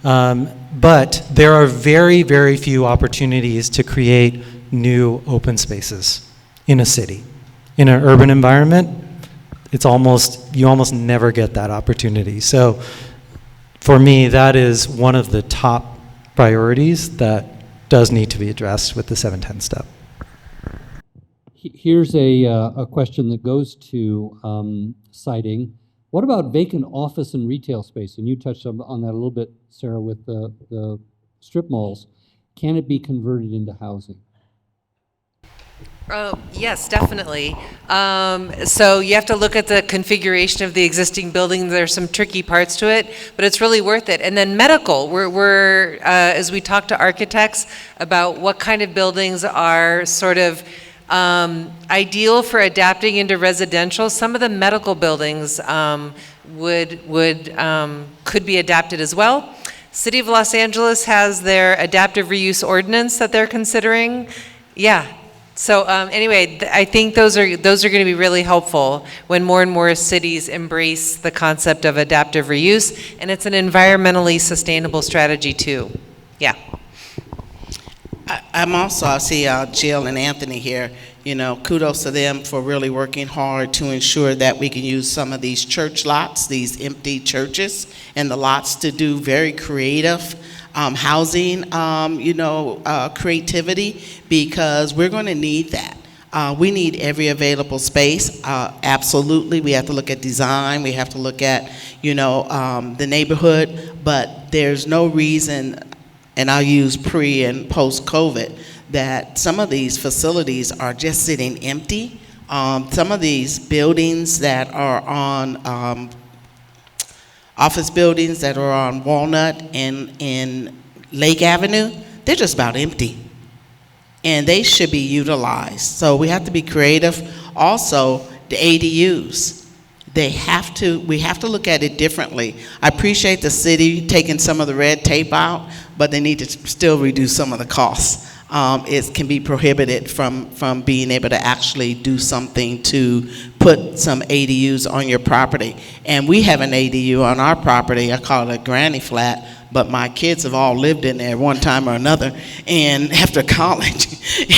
But there are very, very few opportunities to create new open spaces in a city. In an urban environment, you almost never get that opportunity. So for me, that is one of the top priorities that does need to be addressed with the 710 step. Here's a question that goes to citing. What about vacant office and retail space? And you touched on that a little bit, Sarah, with the strip malls. Can it be converted into housing? Yes, definitely. So you have to look at the configuration of the existing building. There's some tricky parts to it, but it's really worth it. And then medical, we're as we talk to architects about what kind of buildings are sort of ideal for adapting into residential, some of the medical buildings could be adapted as well. City of Los Angeles has their adaptive reuse ordinance that they're considering. Yeah. So anyway, I think those are going to be really helpful when more and more cities embrace the concept of adaptive reuse, and it's an environmentally sustainable strategy too. Yeah. I see Jill and Anthony here. You know, kudos to them for really working hard to ensure that we can use some of these church lots, these empty churches, and the lots to do very creative housing, creativity, because we're going to need that. We need every available space. Absolutely, we have to look at design. We have to look at, the neighborhood. But there's no reason, and I'll use pre and post COVID, that some of these facilities are just sitting empty. Some of these buildings that are on office buildings that are on Walnut and in Lake Avenue, they're just about empty. And they should be utilized. So we have to be creative. Also, the ADUs, we have to look at it differently. I appreciate the city taking some of the red tape out, but they need to still reduce some of the costs. It can be prohibited from being able to actually do something to put some ADUs on your property. And we have an ADU on our property. I call it a granny flat, but my kids have all lived in there one time or another, and after college.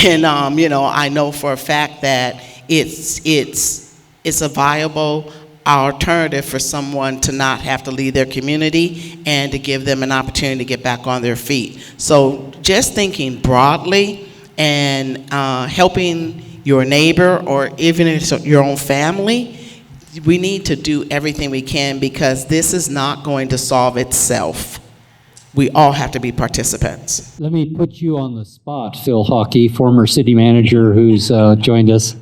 And I know for a fact that it's a viable alternative for someone to not have to leave their community and to give them an opportunity to get back on their feet. So just thinking broadly and helping your neighbor or even your own family, we need to do everything we can, because this is not going to solve itself. We all have to be participants. Let me put you on the spot, Phil Hockey, former city manager who's joined us.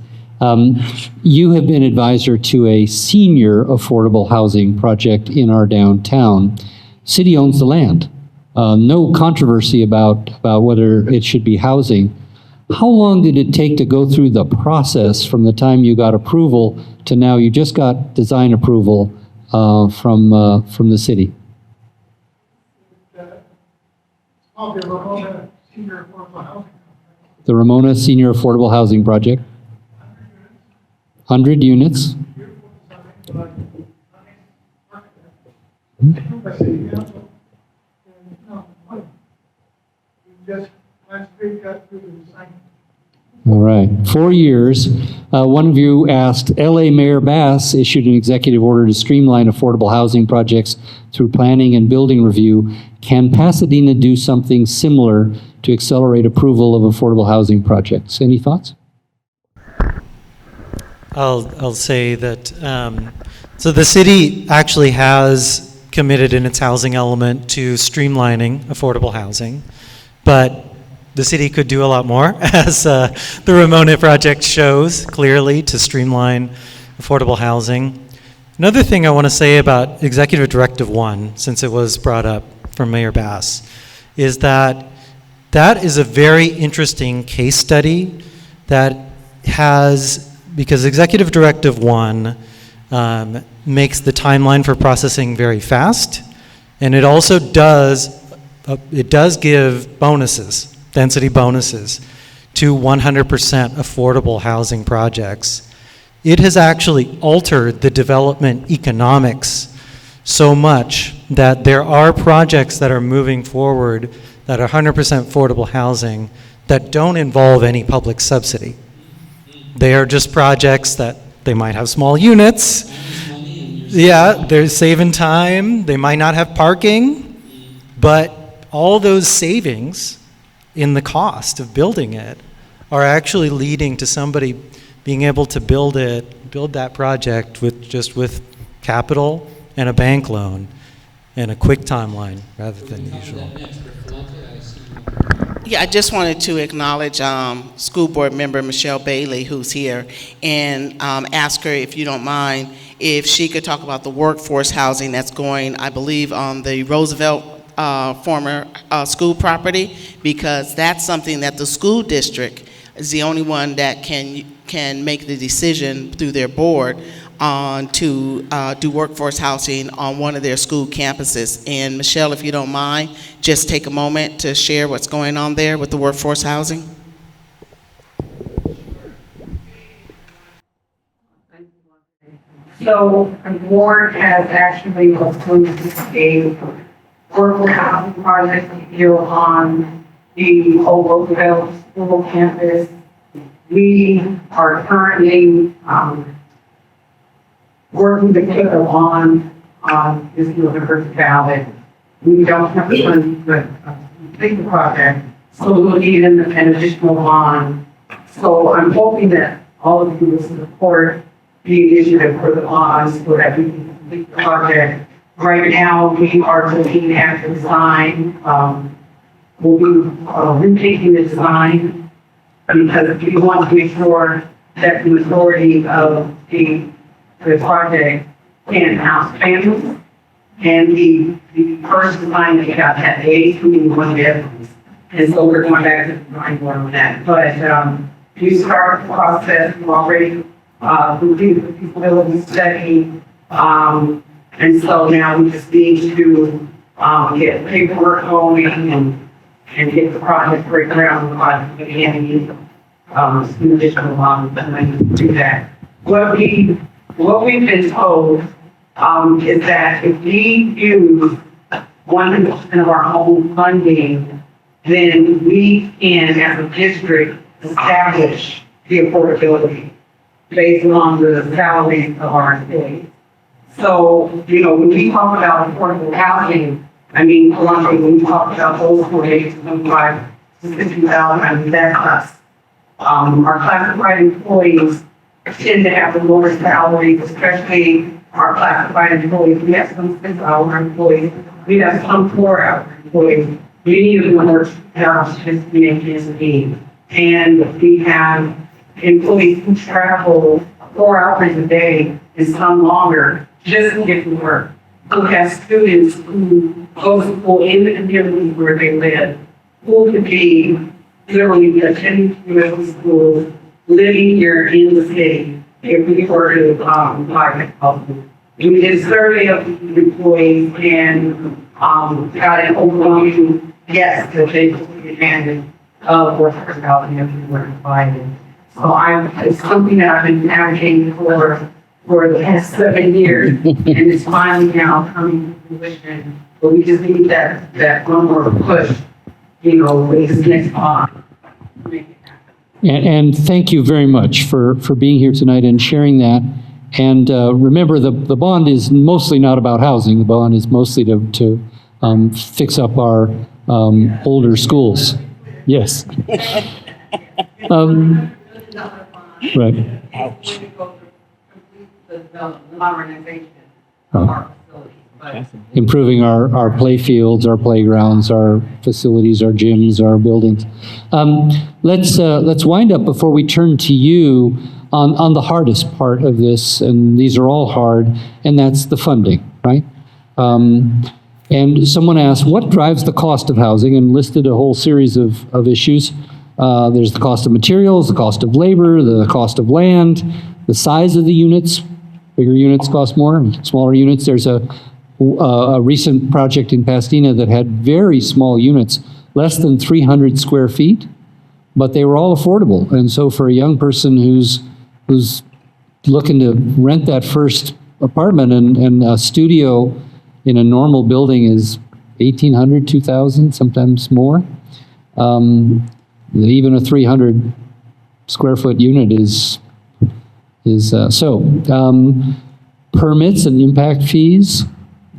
You have been advisor to a senior affordable housing project in our downtown. City owns the land. No controversy about whether it should be housing. How long did it take to go through the process from the time you got approval to now you just got design approval from the city? The Ramona Senior Affordable Housing Project. 100 units. All right, 4 years. One of you asked, LA Mayor Bass issued an executive order to streamline affordable housing projects through planning and building review. Can Pasadena do something similar to accelerate approval of affordable housing projects? Any thoughts? I'll say that, so the city actually has committed in its housing element to streamlining affordable housing, but the city could do a lot more, as the Ramona project shows clearly, to streamline affordable housing. Another thing I want to say about Executive Directive 1, since it was brought up from Mayor Bass, is that is a very interesting case study that has, because Executive Directive 1 makes the timeline for processing very fast, and it also does give bonuses, density bonuses, to 100% affordable housing projects, it has actually altered the development economics so much that there are projects that are moving forward that are 100% affordable housing that don't involve any public subsidy. They are just projects that they might have small units. Yeah, they're saving time. They might not have parking, but all those savings in the cost of building it are actually leading to somebody being able to build that project with capital and a bank loan and a quick timeline rather than usual. Yeah, I just wanted to acknowledge School Board Member Michelle Bailey, who's here, and ask her, if you don't mind, if she could talk about the workforce housing that's going, I believe, on the Roosevelt former school property, because that's something that the school district is the only one that can make the decision through their board on to do workforce housing on one of their school campuses. And Michelle, if you don't mind, just take a moment to share what's going on there with the workforce housing. So the board has actually approved a workforce housing project here on the old Roosevelt School campus. We are currently working to put a bond on this university ballot. We don't have the funds to complete the project, so we'll need an additional bond. So I'm hoping that all of you will support the initiative for the bonds so that we can complete the project. Right now, we are looking at the design. We'll be retaking the design because we want to make sure that the majority of the project can house families. And the first design that we got had 81 bedrooms. And so we're going back to the drawing board on that. But we started the process. We've already completed the feasibility study. And so now we just need to get paperwork going and get the project breakdown on the project beginning. Some additional money to do that. What we've been told is that if we use 100% of our own funding, then we can, as a district, establish the affordability based on the salaries of our employees. So, when we talk about affordable housing, I mean, when we talk about those 48 to 25 to 50,000, I mean, that's us. Our classified employees tend to have the lower salaries, especially our classified employees. We have some 6-hour employees. We have some 4-hour employees. Many of them work jobs just to make ends meet. And we have employees who travel 4 hours a day and some longer just to get to work. We have students who go to school in the community where they live, who could be literally attending community schools, living here in the city, if we were to apply housing. We did a survey of the employees and got an overwhelming yes that they took advantage of workforce housing if we were provided. So it's something that I've been advocating for the past 7 years, and it's finally now coming to fruition. But we just need that one more push, with this next bond. And thank you very much for being here tonight and sharing that. And remember, the bond is mostly not about housing. The bond is mostly to fix up our older schools. Yes. Right. Improving our play fields, our playgrounds, our facilities, our gyms, our buildings. Let's wind up before we turn to you on the hardest part of this, and these are all hard, and that's the funding, right? And someone asked, what drives the cost of housing, and listed a whole series of issues. There's the cost of materials, the cost of labor, the cost of land, the size of the units. Bigger units cost more, and smaller units. There's a recent project in Pasadena that had very small units, less than 300 square feet, but they were all affordable. And so for a young person who's looking to rent that first apartment, and a studio in a normal building is 1,800, 2,000, sometimes more. Even a 300 square foot unit is permits and impact fees,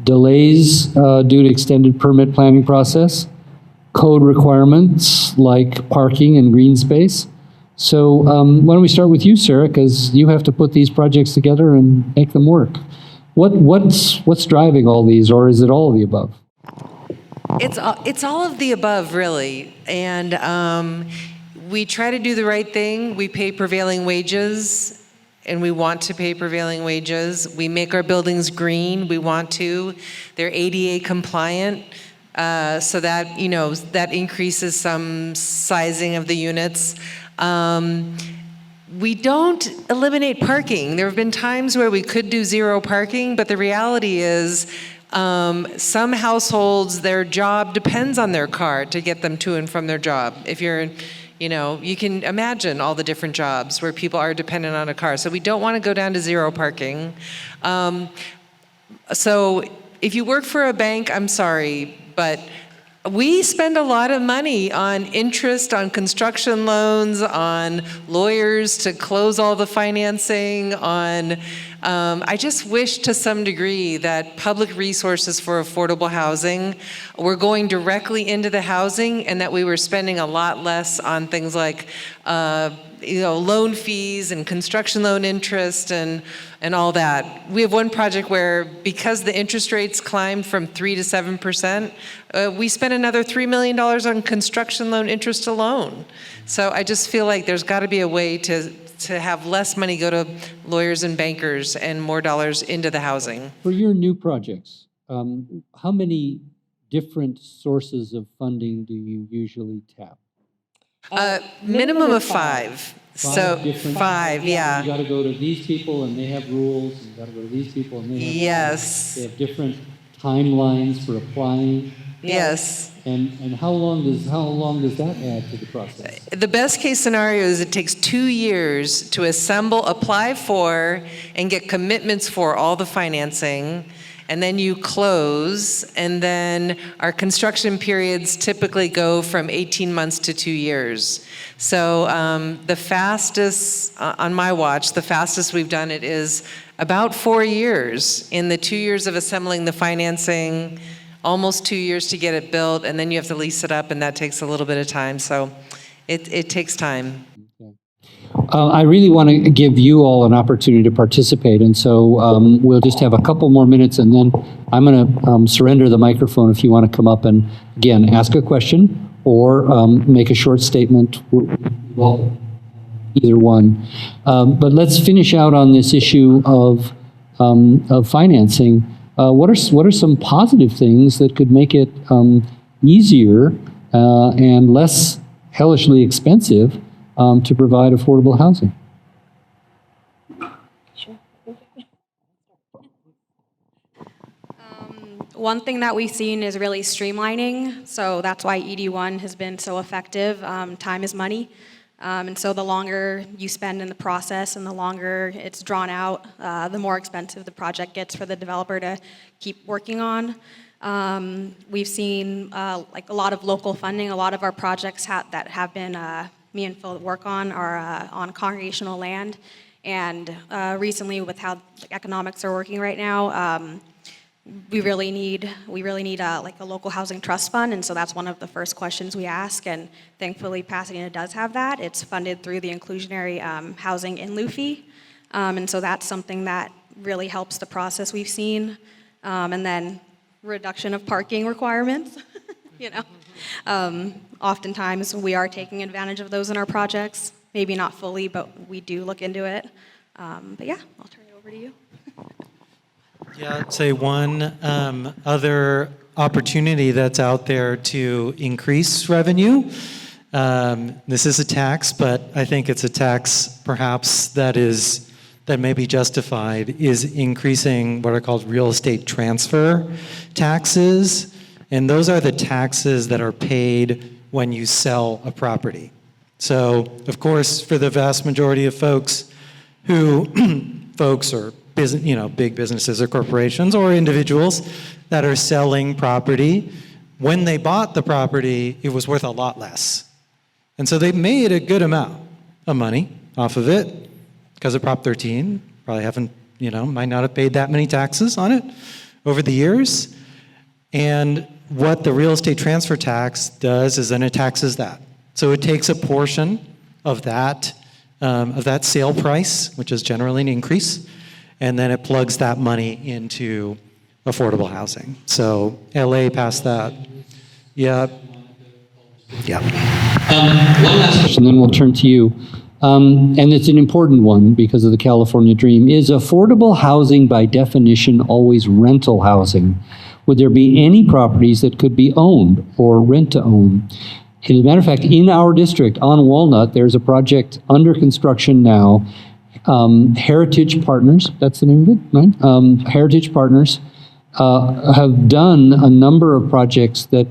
delays due to extended permit planning process, code requirements like parking and green space. So why don't we start with you, Sarah, because you have to put these projects together and make them work. What's driving all these, or is it all of the above? It's all of the above, really. And we try to do the right thing. We pay prevailing wages, and we want to pay prevailing wages. We make our buildings green. We want to. They're ADA compliant, so that, you know, that increases some sizing of the units. We don't eliminate parking. There have been times where we could do zero parking, but the reality is some households, their job depends on their car to get them to and from their job. If you're, you know, you can imagine all the different jobs where people are dependent on a car. So we don't want to go down to zero parking. So if you work for a bank, I'm sorry, but we spend a lot of money on interest, on construction loans, on lawyers to close all the financing, on, I just wish to some degree that public resources for affordable housing were going directly into the housing, and that we were spending a lot less on things like loan fees and construction loan interest and all that. We have one project where, because the interest rates climbed from 3 to 7%, we spent another $3 million on construction loan interest alone. So I just feel like there's got to be a way to have less money go to lawyers and bankers and more dollars into the housing. For your new projects, how many different sources of funding do you usually tap? Minimum of five. So different- five, yeah. You got to go to these people and they have rules, and you got to go to these people and they have Yes. They have different timelines for applying. Yes. And how long does that add to the process? The best case scenario is it takes 2 years to assemble, apply for, and get commitments for all the financing. And then you close, and then our construction periods typically go from 18 months to 2 years. So the fastest, on my watch, the fastest we've done it is about 4 years. In the 2 years of assembling the financing, almost 2 years to get it built, and then you have to lease it up, and that takes a little bit of time. So it takes time. I really want to give you all an opportunity to participate, and so we'll just have a couple more minutes, and then I'm going to surrender the microphone if you want to come up and, again, ask a question or make a short statement. Well, either one. But let's finish out on this issue of financing. What are some positive things that could make it easier and less hellishly expensive to provide affordable housing? One thing that we've seen is really streamlining, so that's why ED1 has been so effective. Time is money, and so the longer you spend in the process and the longer it's drawn out, the more expensive the project gets for the developer to keep working on. We've seen like a lot of local funding. A lot of our projects that have been me and Phil work on are on congregational land, and recently with how economics are working right now, we really need like a local housing trust fund, and so that's one of the first questions we ask. And thankfully, Pasadena does have that. It's funded through the inclusionary housing in lieu fee, and so that's something that really helps the process we've seen. And then reduction of parking requirements. Oftentimes we are taking advantage of those in our projects. Maybe not fully, but we do look into it. But yeah, I'll turn it over to you. Yeah, I'd say one other opportunity that's out there to increase revenue. This is a tax, but I think it's a tax perhaps that may be justified, is increasing what are called real estate transfer taxes. And those are the taxes that are paid when you sell a property. So, of course, for the vast majority of folks who, folks or business, big businesses or corporations or individuals that are selling property, when they bought the property, it was worth a lot less. And so they made a good amount of money off of it because of Prop 13. Probably haven't, might not have paid that many taxes on it over the years. And what the real estate transfer tax does is then it taxes that. So it takes a portion of that sale price, which is generally an increase, and then it plugs that money into affordable housing. So LA passed that. Yeah. Yeah. One last question, then we'll turn to you. And it's an important one because of the California dream. Is affordable housing by definition always rental housing? Would there be any properties that could be owned or rent to own? As a matter of fact, in our district on Walnut, there's a project under construction now. Heritage Partners, that's the name of it, right? Heritage Partners have done a number of projects that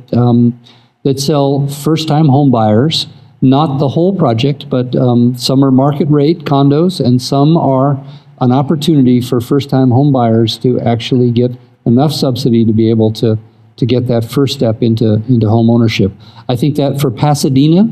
sell first-time home buyers. Not the whole project, but some are market rate condos, and some are an opportunity for first-time home buyers to actually get enough subsidy to be able to get that first step into home ownership. I think that for Pasadena,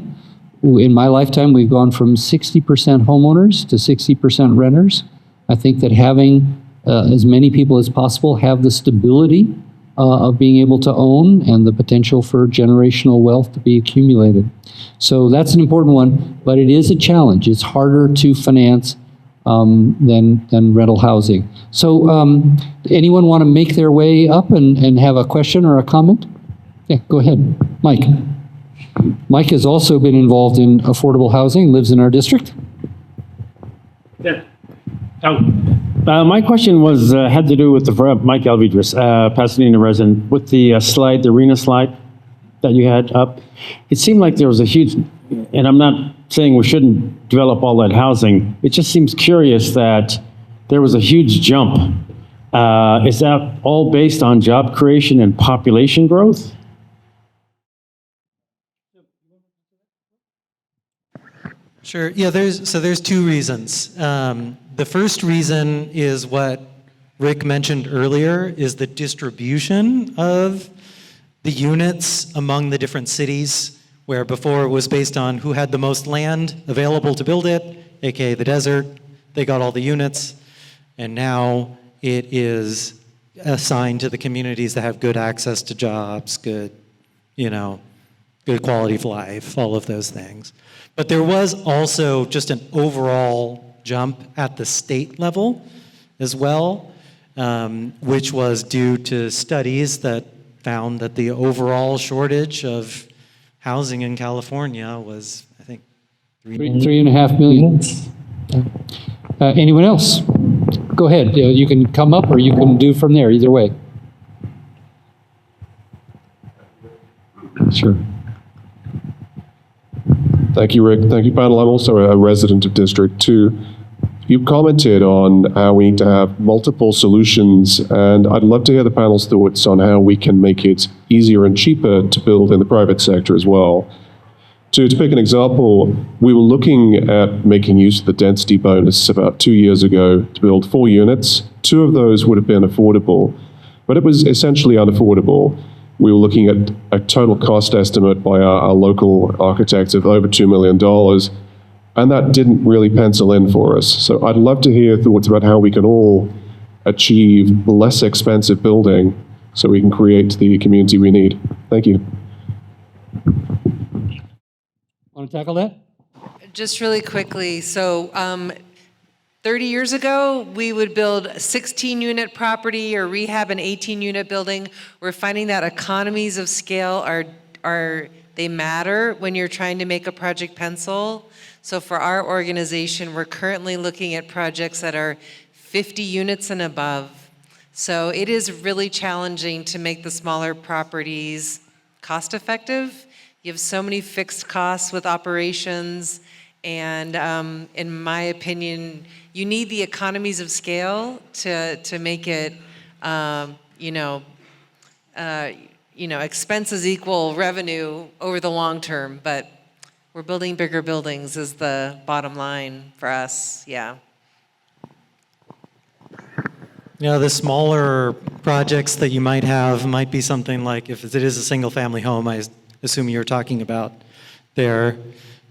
in my lifetime, we've gone from 60% homeowners to 60% renters. I think that having as many people as possible have the stability of being able to own and the potential for generational wealth to be accumulated. So that's an important one, but it is a challenge. It's harder to finance than rental housing. So anyone want to make their way up and have a question or a comment? Yeah, go ahead. Mike. Mike has also been involved in affordable housing, lives in our district. Yeah. My question was had to do with Mike Alvidres, Pasadena resident, with the slide, the arena slide that you had up. It seemed like there was a huge, and I'm not saying we shouldn't develop all that housing. It just seems curious that there was a huge jump. Is that all based on job creation and population growth? Sure. Yeah, there's two reasons. The first reason is what Rick mentioned earlier, is the distribution of the units among the different cities, where before it was based on who had the most land available to build it, aka the desert. They got all the units, and now it is assigned to the communities that have good access to jobs, good quality of life, all of those things. But there was also just an overall jump at the state level as well, which was due to studies that found that the overall shortage of housing in California was, I think, 3.5 million. Anyone else? Go ahead. You can come up or you can do from there, either way. Sure. Thank you, Rick. Thank you, panel. I'm also a resident of District 2. You commented on how we need to have multiple solutions, and I'd love to hear the panel's thoughts on how we can make it easier and cheaper to build in the private sector as well. To pick an example, we were looking at making use of the density bonus about 2 years ago to build 4 units. 2 of those would have been affordable, but it was essentially unaffordable. We were looking at a total cost estimate by our local architect of over $2 million, and that didn't really pencil in for us. So I'd love to hear thoughts about how we can all achieve less expensive building so we can create the community we need. Thank you. Want to tackle that? Just really quickly, so 30 years ago, we would build a 16-unit property or rehab an 18-unit building. We're finding that economies of scale they matter when you're trying to make a project pencil. So for our organization, we're currently looking at projects that are 50 units and above. So it is really challenging to make the smaller properties cost effective. You have so many fixed costs with operations, and in my opinion, you need the economies of scale to make it, expenses equal revenue over the long term. But We're building bigger buildings is the bottom line for us, yeah. The smaller projects that you might have might be something like, if it is a single-family home, I assume you're talking about there,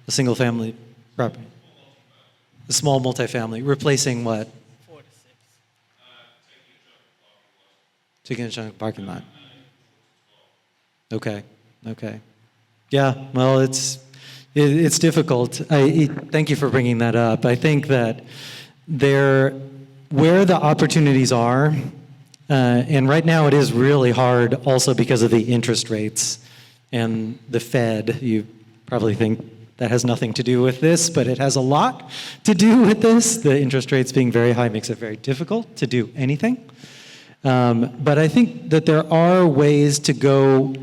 a single-family property. A small multifamily, replacing what? 4 to 6. Taking a chunk of parking lot. Okay. Yeah, well, it's difficult. Thank you for bringing that up. I think that where the opportunities are, and right now it is really hard also because of the interest rates and the Fed. You probably think that has nothing to do with this, but it has a lot to do with this. The interest rates being very high makes it very difficult to do anything. But I think that there are ways to go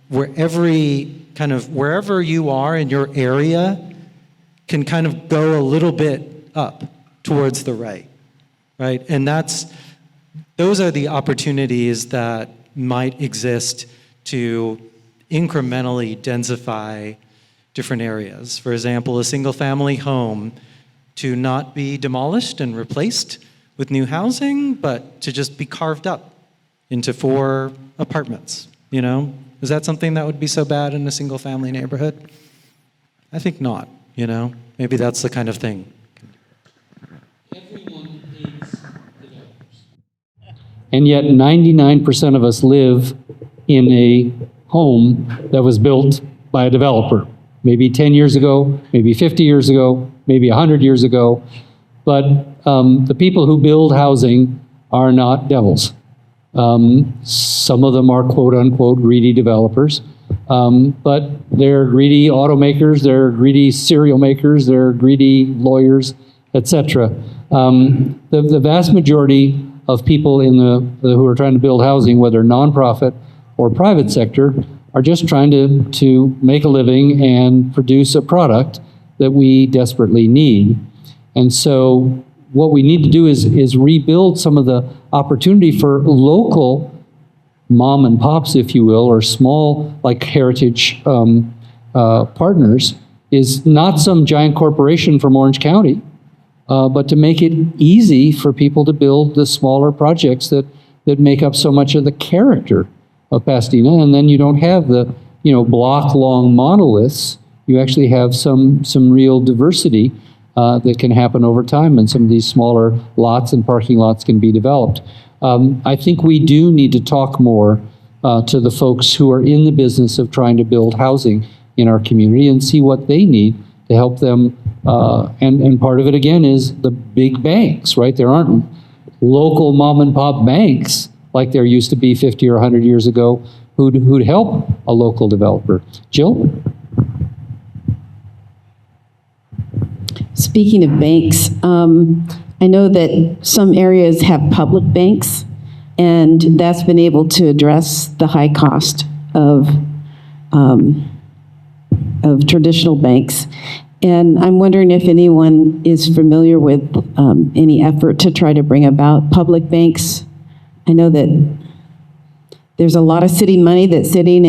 wherever you are in your area can kind of go a little bit up towards the right? And those are the opportunities that might exist to incrementally densify different areas. For example, a single-family home to not be demolished and replaced with new housing, but to just be carved up into 4 apartments, Is that something that would be so bad in a single-family neighborhood? I think not, Maybe that's the kind of thing. Everyone hates developers. And yet 99% of us live in a home that was built by a developer. Maybe 10 years ago, maybe 50 years ago, maybe 100 years ago. But the people who build housing are not devils. Some of them are quote-unquote greedy developers. But they're greedy automakers, they're greedy cereal makers, they're greedy lawyers, etc. The vast majority of people who are trying to build housing, whether nonprofit or private sector, are just trying to make a living and produce a product that we desperately need. And so what we need to do is rebuild some of the opportunity for local mom and pops, if you will, or small, like heritage partners, is not some giant corporation from Orange County, but to make it easy for people to build the smaller projects that make up so much of the character of Pasadena. And then you don't have the block-long monoliths. You actually have some real diversity that can happen over time, and some of these smaller lots and parking lots can be developed. I think we do need to talk more to the folks who are in the business of trying to build housing in our community and see what they need to help them. And part of it, again, is the big banks, right? There aren't local mom and pop banks like there used to be 50 or 100 years ago who'd help a local developer. Jill? Speaking of banks, I know that some areas have public banks, and that's been able to address the high cost of traditional banks. And I'm wondering if anyone is familiar with any effort to try to bring about public banks. I know that there's a lot of city money that's sitting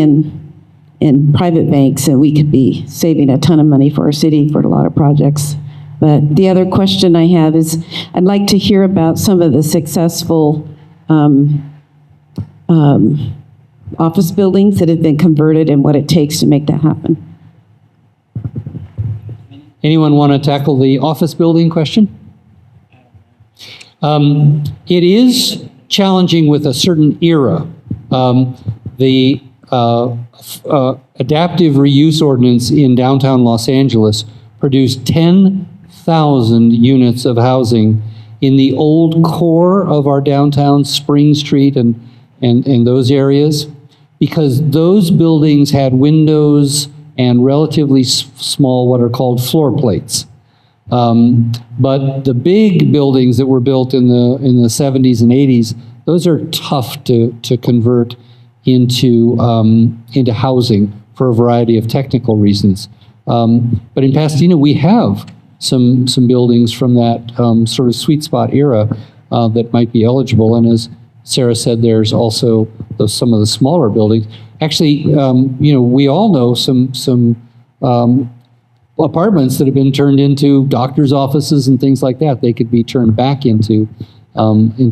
in private banks, and we could be saving a ton of money for our city for a lot of projects. But the other question I have is, I'd like to hear about some of the successful office buildings that have been converted and what it takes to make that happen. Anyone want to tackle the office building question? It is challenging with a certain era. The adaptive reuse ordinance in downtown Los Angeles produced 10,000 units of housing in the old core of our downtown, Spring Street and those areas, because those buildings had windows and relatively small, what are called floor plates. But the big buildings that were built in the 70s and 80s, those are tough to convert into housing for a variety of technical reasons. But in Pasadena, we have some buildings from that sort of sweet spot era that might be eligible. And as Sarah said, there's also some of the smaller buildings. Actually, we all know some apartments that have been turned into doctors' offices and things like that. They could be turned back into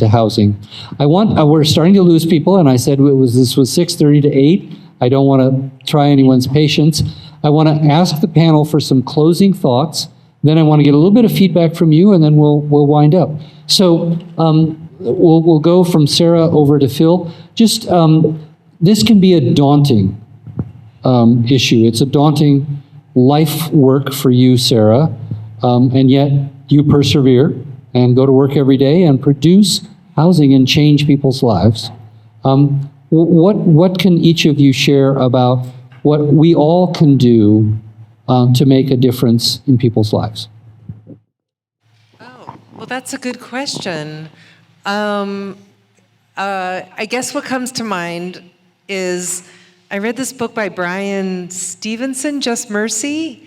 housing. We're starting to lose people, and I said this was 6:30 to 8. I don't want to try anyone's patience. I want to ask the panel for some closing thoughts. Then I want to get a little bit of feedback from you, and then we'll wind up. So we'll go from Sarah over to Phil. Just this can be a daunting issue. It's a daunting life work for you, Sarah, and yet you persevere and go to work every day and produce housing and change people's lives. What can each of you share about what we all can do to make a difference in people's lives? Oh, well, that's a good question. I guess what comes to mind is I read this book by Brian Stevenson, Just Mercy,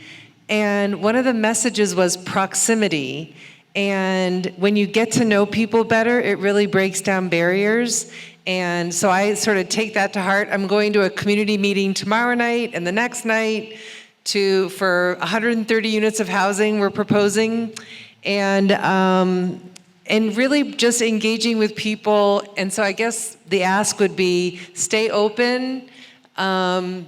and one of the messages was proximity. And when you get to know people better, it really breaks down barriers. And so I sort of take that to heart. I'm going to a community meeting tomorrow night and the next night for 130 units of housing we're proposing. And really just engaging with people. And so I guess the ask would be stay open, and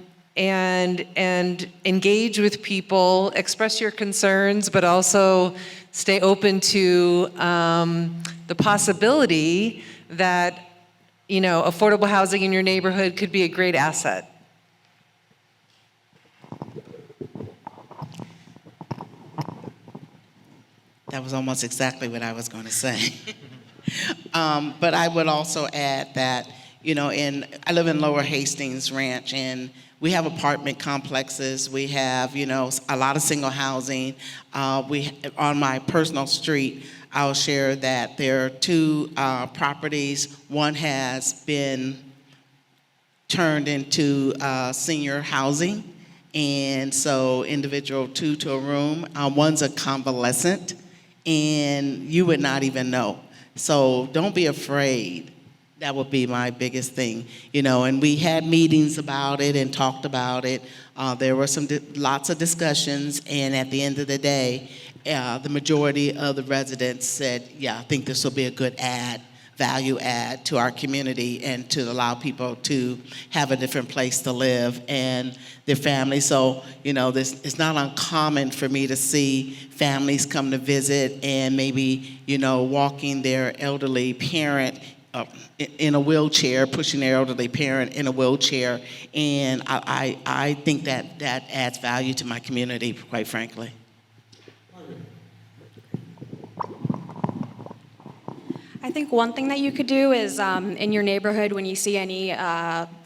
engage with people, express your concerns, but also stay open to the possibility that, affordable housing in your neighborhood could be a great asset. That was almost exactly what I was going to say. But I would also add that, I live in Lower Hastings Ranch, and we have apartment complexes. We have, a lot of single housing. On my personal street, I'll share that there are 2 properties. One has been turned into senior housing, and so individual 2 to a room. One's a convalescent, and you would not even know. So don't be afraid. That would be my biggest thing, and we had meetings about it and talked about it. There were lots of discussions, and at the end of the day, the majority of the residents said, yeah, I think this will be a good value add to our community and to allow people to have a different place to live and their family. So, it's not uncommon for me to see families come to visit and maybe, walking their elderly parent in a wheelchair, pushing their elderly parent in a wheelchair, and I think that adds value to my community, quite frankly. I think one thing that you could do is in your neighborhood, when you see any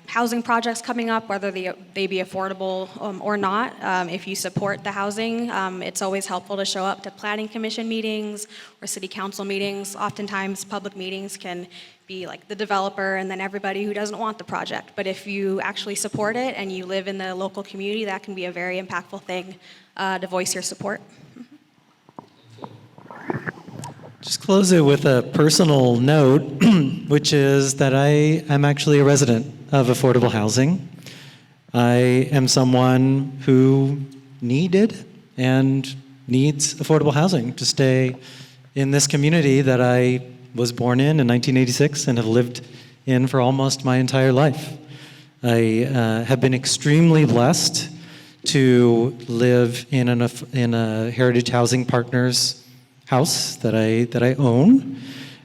housing projects coming up, whether they be affordable or not, if you support the housing, it's always helpful to show up to planning commission meetings or city council meetings. Oftentimes, public meetings can be like the developer and then everybody who doesn't want the project. But if you actually support it and you live in the local community, that can be a very impactful thing to voice your support. Just close it with a personal note, which is that I am actually a resident of affordable housing. I am someone who needed and needs affordable housing to stay in this community that I was born in 1986 and have lived in for almost my entire life. I have been extremely blessed to live in a Heritage Housing Partners house that I own,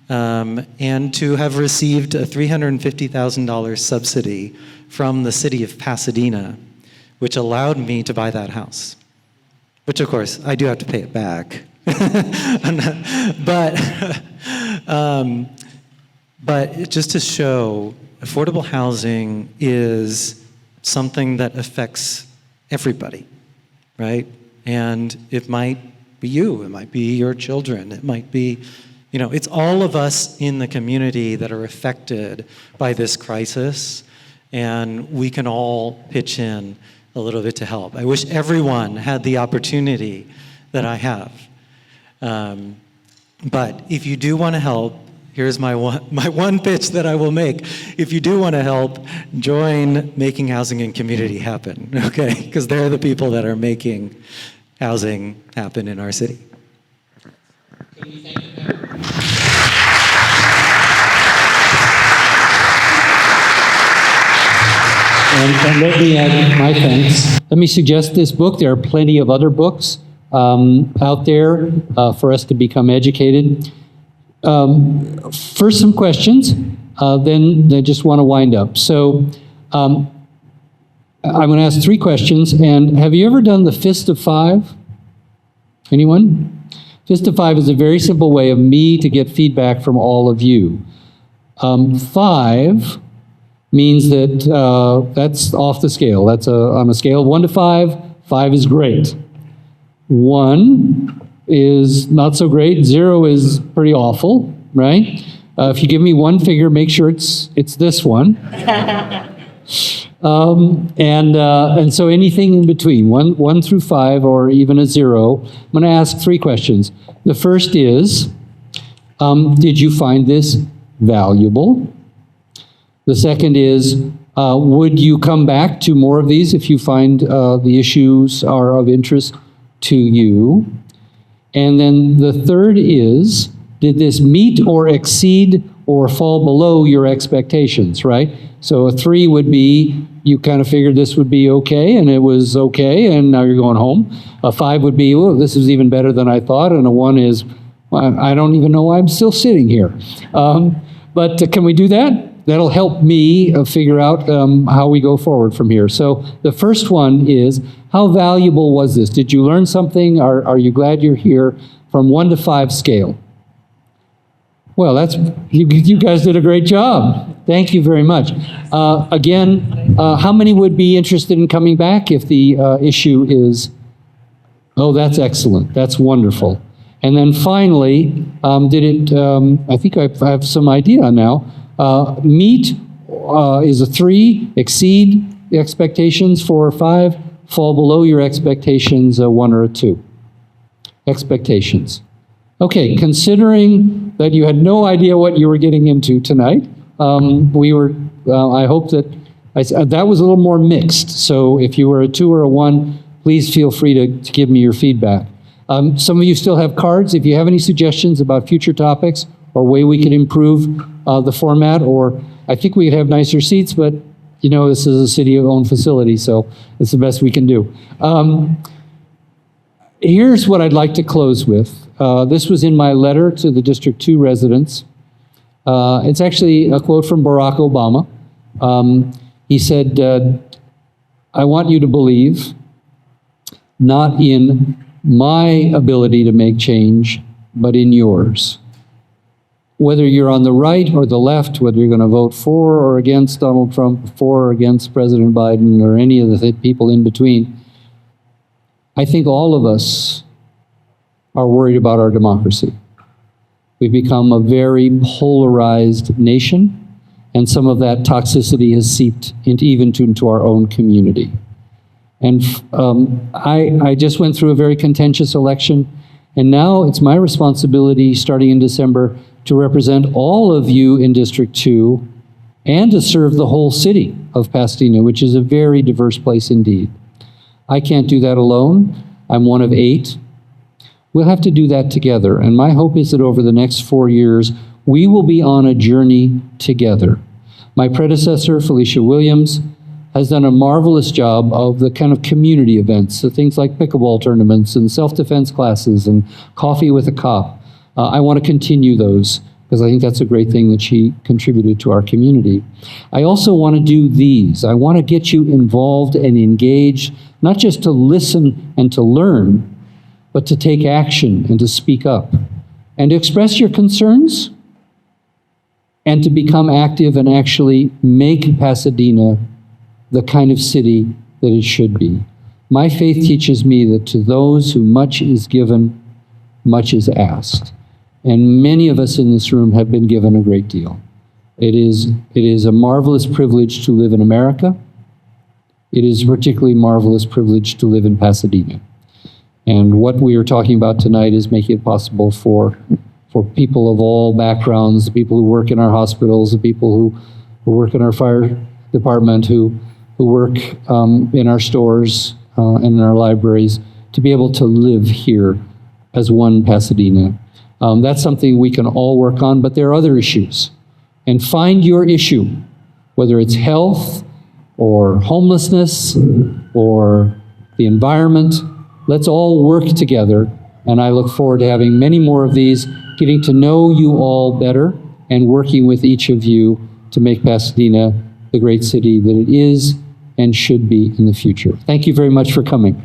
and to have received a $350,000 subsidy from the city of Pasadena, which allowed me to buy that house. Which, of course, I do have to pay it back. But just to show, affordable housing is something that affects everybody, right? And it might be you, it might be your children, it might be, it's all of us in the community that are affected by this crisis, and we can all pitch in a little bit to help. I wish everyone had the opportunity that I have. But if you do want to help, here's my one pitch that I will make. If you do want to help, join Making Housing and Community Happen, okay? Because they're the people that are making housing happen in our city. And let me add my thanks. Let me suggest this book. There are plenty of other books out there for us to become educated. First, some questions, then I just want to wind up. So I'm going to ask 3 questions. And have you ever done the Fist of 5? Anyone? Fist of 5 is a very simple way of me to get feedback from all of you. 5 means that that's off the scale. That's on a scale of 1 to 5, 5 is great. 1 is not so great. 0 is pretty awful, right? If you give me one figure, make sure it's this one. And so anything in between, 1 through 5, or even a 0. I'm going to ask 3 questions. The first is, did you find this valuable? The second is, would you come back to more of these if you find the issues are of interest to you? And then the third is, did this meet or exceed or fall below your expectations, right? So a 3 would be, you kind of figured this would be okay, and it was okay, and now you're going home. A 5 would be, oh, this is even better than I thought, and a 1 is, well, I don't even know why I'm still sitting here. But can we do that? That'll help me figure out how we go forward from here. So the first one is, how valuable was this? Did you learn something? Are you glad you're here? From 1 to 5 scale. Well, you guys did a great job. Thank you very much. Again, how many would be interested in coming back if the issue is, oh, that's excellent. That's wonderful. And then finally, did it, I think I have some idea now, meet is a 3, exceed the expectations 4 or 5, fall below your expectations 1 or a 2. Expectations. Okay, considering that you had no idea what you were getting into tonight, I hope that, that was a little more mixed. So if you were a 2 or a 1, please feel free to give me your feedback. Some of you still have cards. If you have any suggestions about future topics or way we could improve the format, or I think we could have nicer seats, but you know, this is a city-owned facility, so it's the best we can do. Here's what I'd like to close with. This was in my letter to the District 2 residents. It's actually a quote from Barack Obama. He said, I want you to believe not in my ability to make change, but in yours. Whether you're on the right or the left, whether you're going to vote for or against Donald Trump, for or against President Biden, or any of the people in between, I think all of us are worried about our democracy. We've become a very polarized nation, and some of that toxicity has seeped into our own community. And I just went through a very contentious election, and now it's my responsibility, starting in December, to represent all of you in District 2 and to serve the whole city of Pasadena, which is a very diverse place indeed. I can't do that alone. I'm one of 8. We'll have to do that together, and my hope is that over the next 4 years, we will be on a journey together. My predecessor, Felicia Williams, has done a marvelous job of the kind of community events, so things like pickleball tournaments and self-defense classes and coffee with a cop. I want to continue those because I think that's a great thing that she contributed to our community. I also want to do these. I want to get you involved and engaged, not just to listen and to learn, but to take action and to speak up and to express your concerns and to become active and actually make Pasadena the kind of city that it should be. My faith teaches me that to those who much is given, much is asked. And many of us in this room have been given a great deal. It is a marvelous privilege to live in America. It is a particularly marvelous privilege to live in Pasadena. And what we are talking about tonight is making it possible for people of all backgrounds, the people who work in our hospitals, the people who work in our fire department, who work in our stores and in our libraries, to be able to live here as one Pasadena. That's something we can all work on, but there are other issues. And find your issue, whether it's health or homelessness or the environment. Let's all work together, and I look forward to having many more of these, getting to know you all better and working with each of you to make Pasadena the great city that it is and should be in the future. Thank you very much for coming.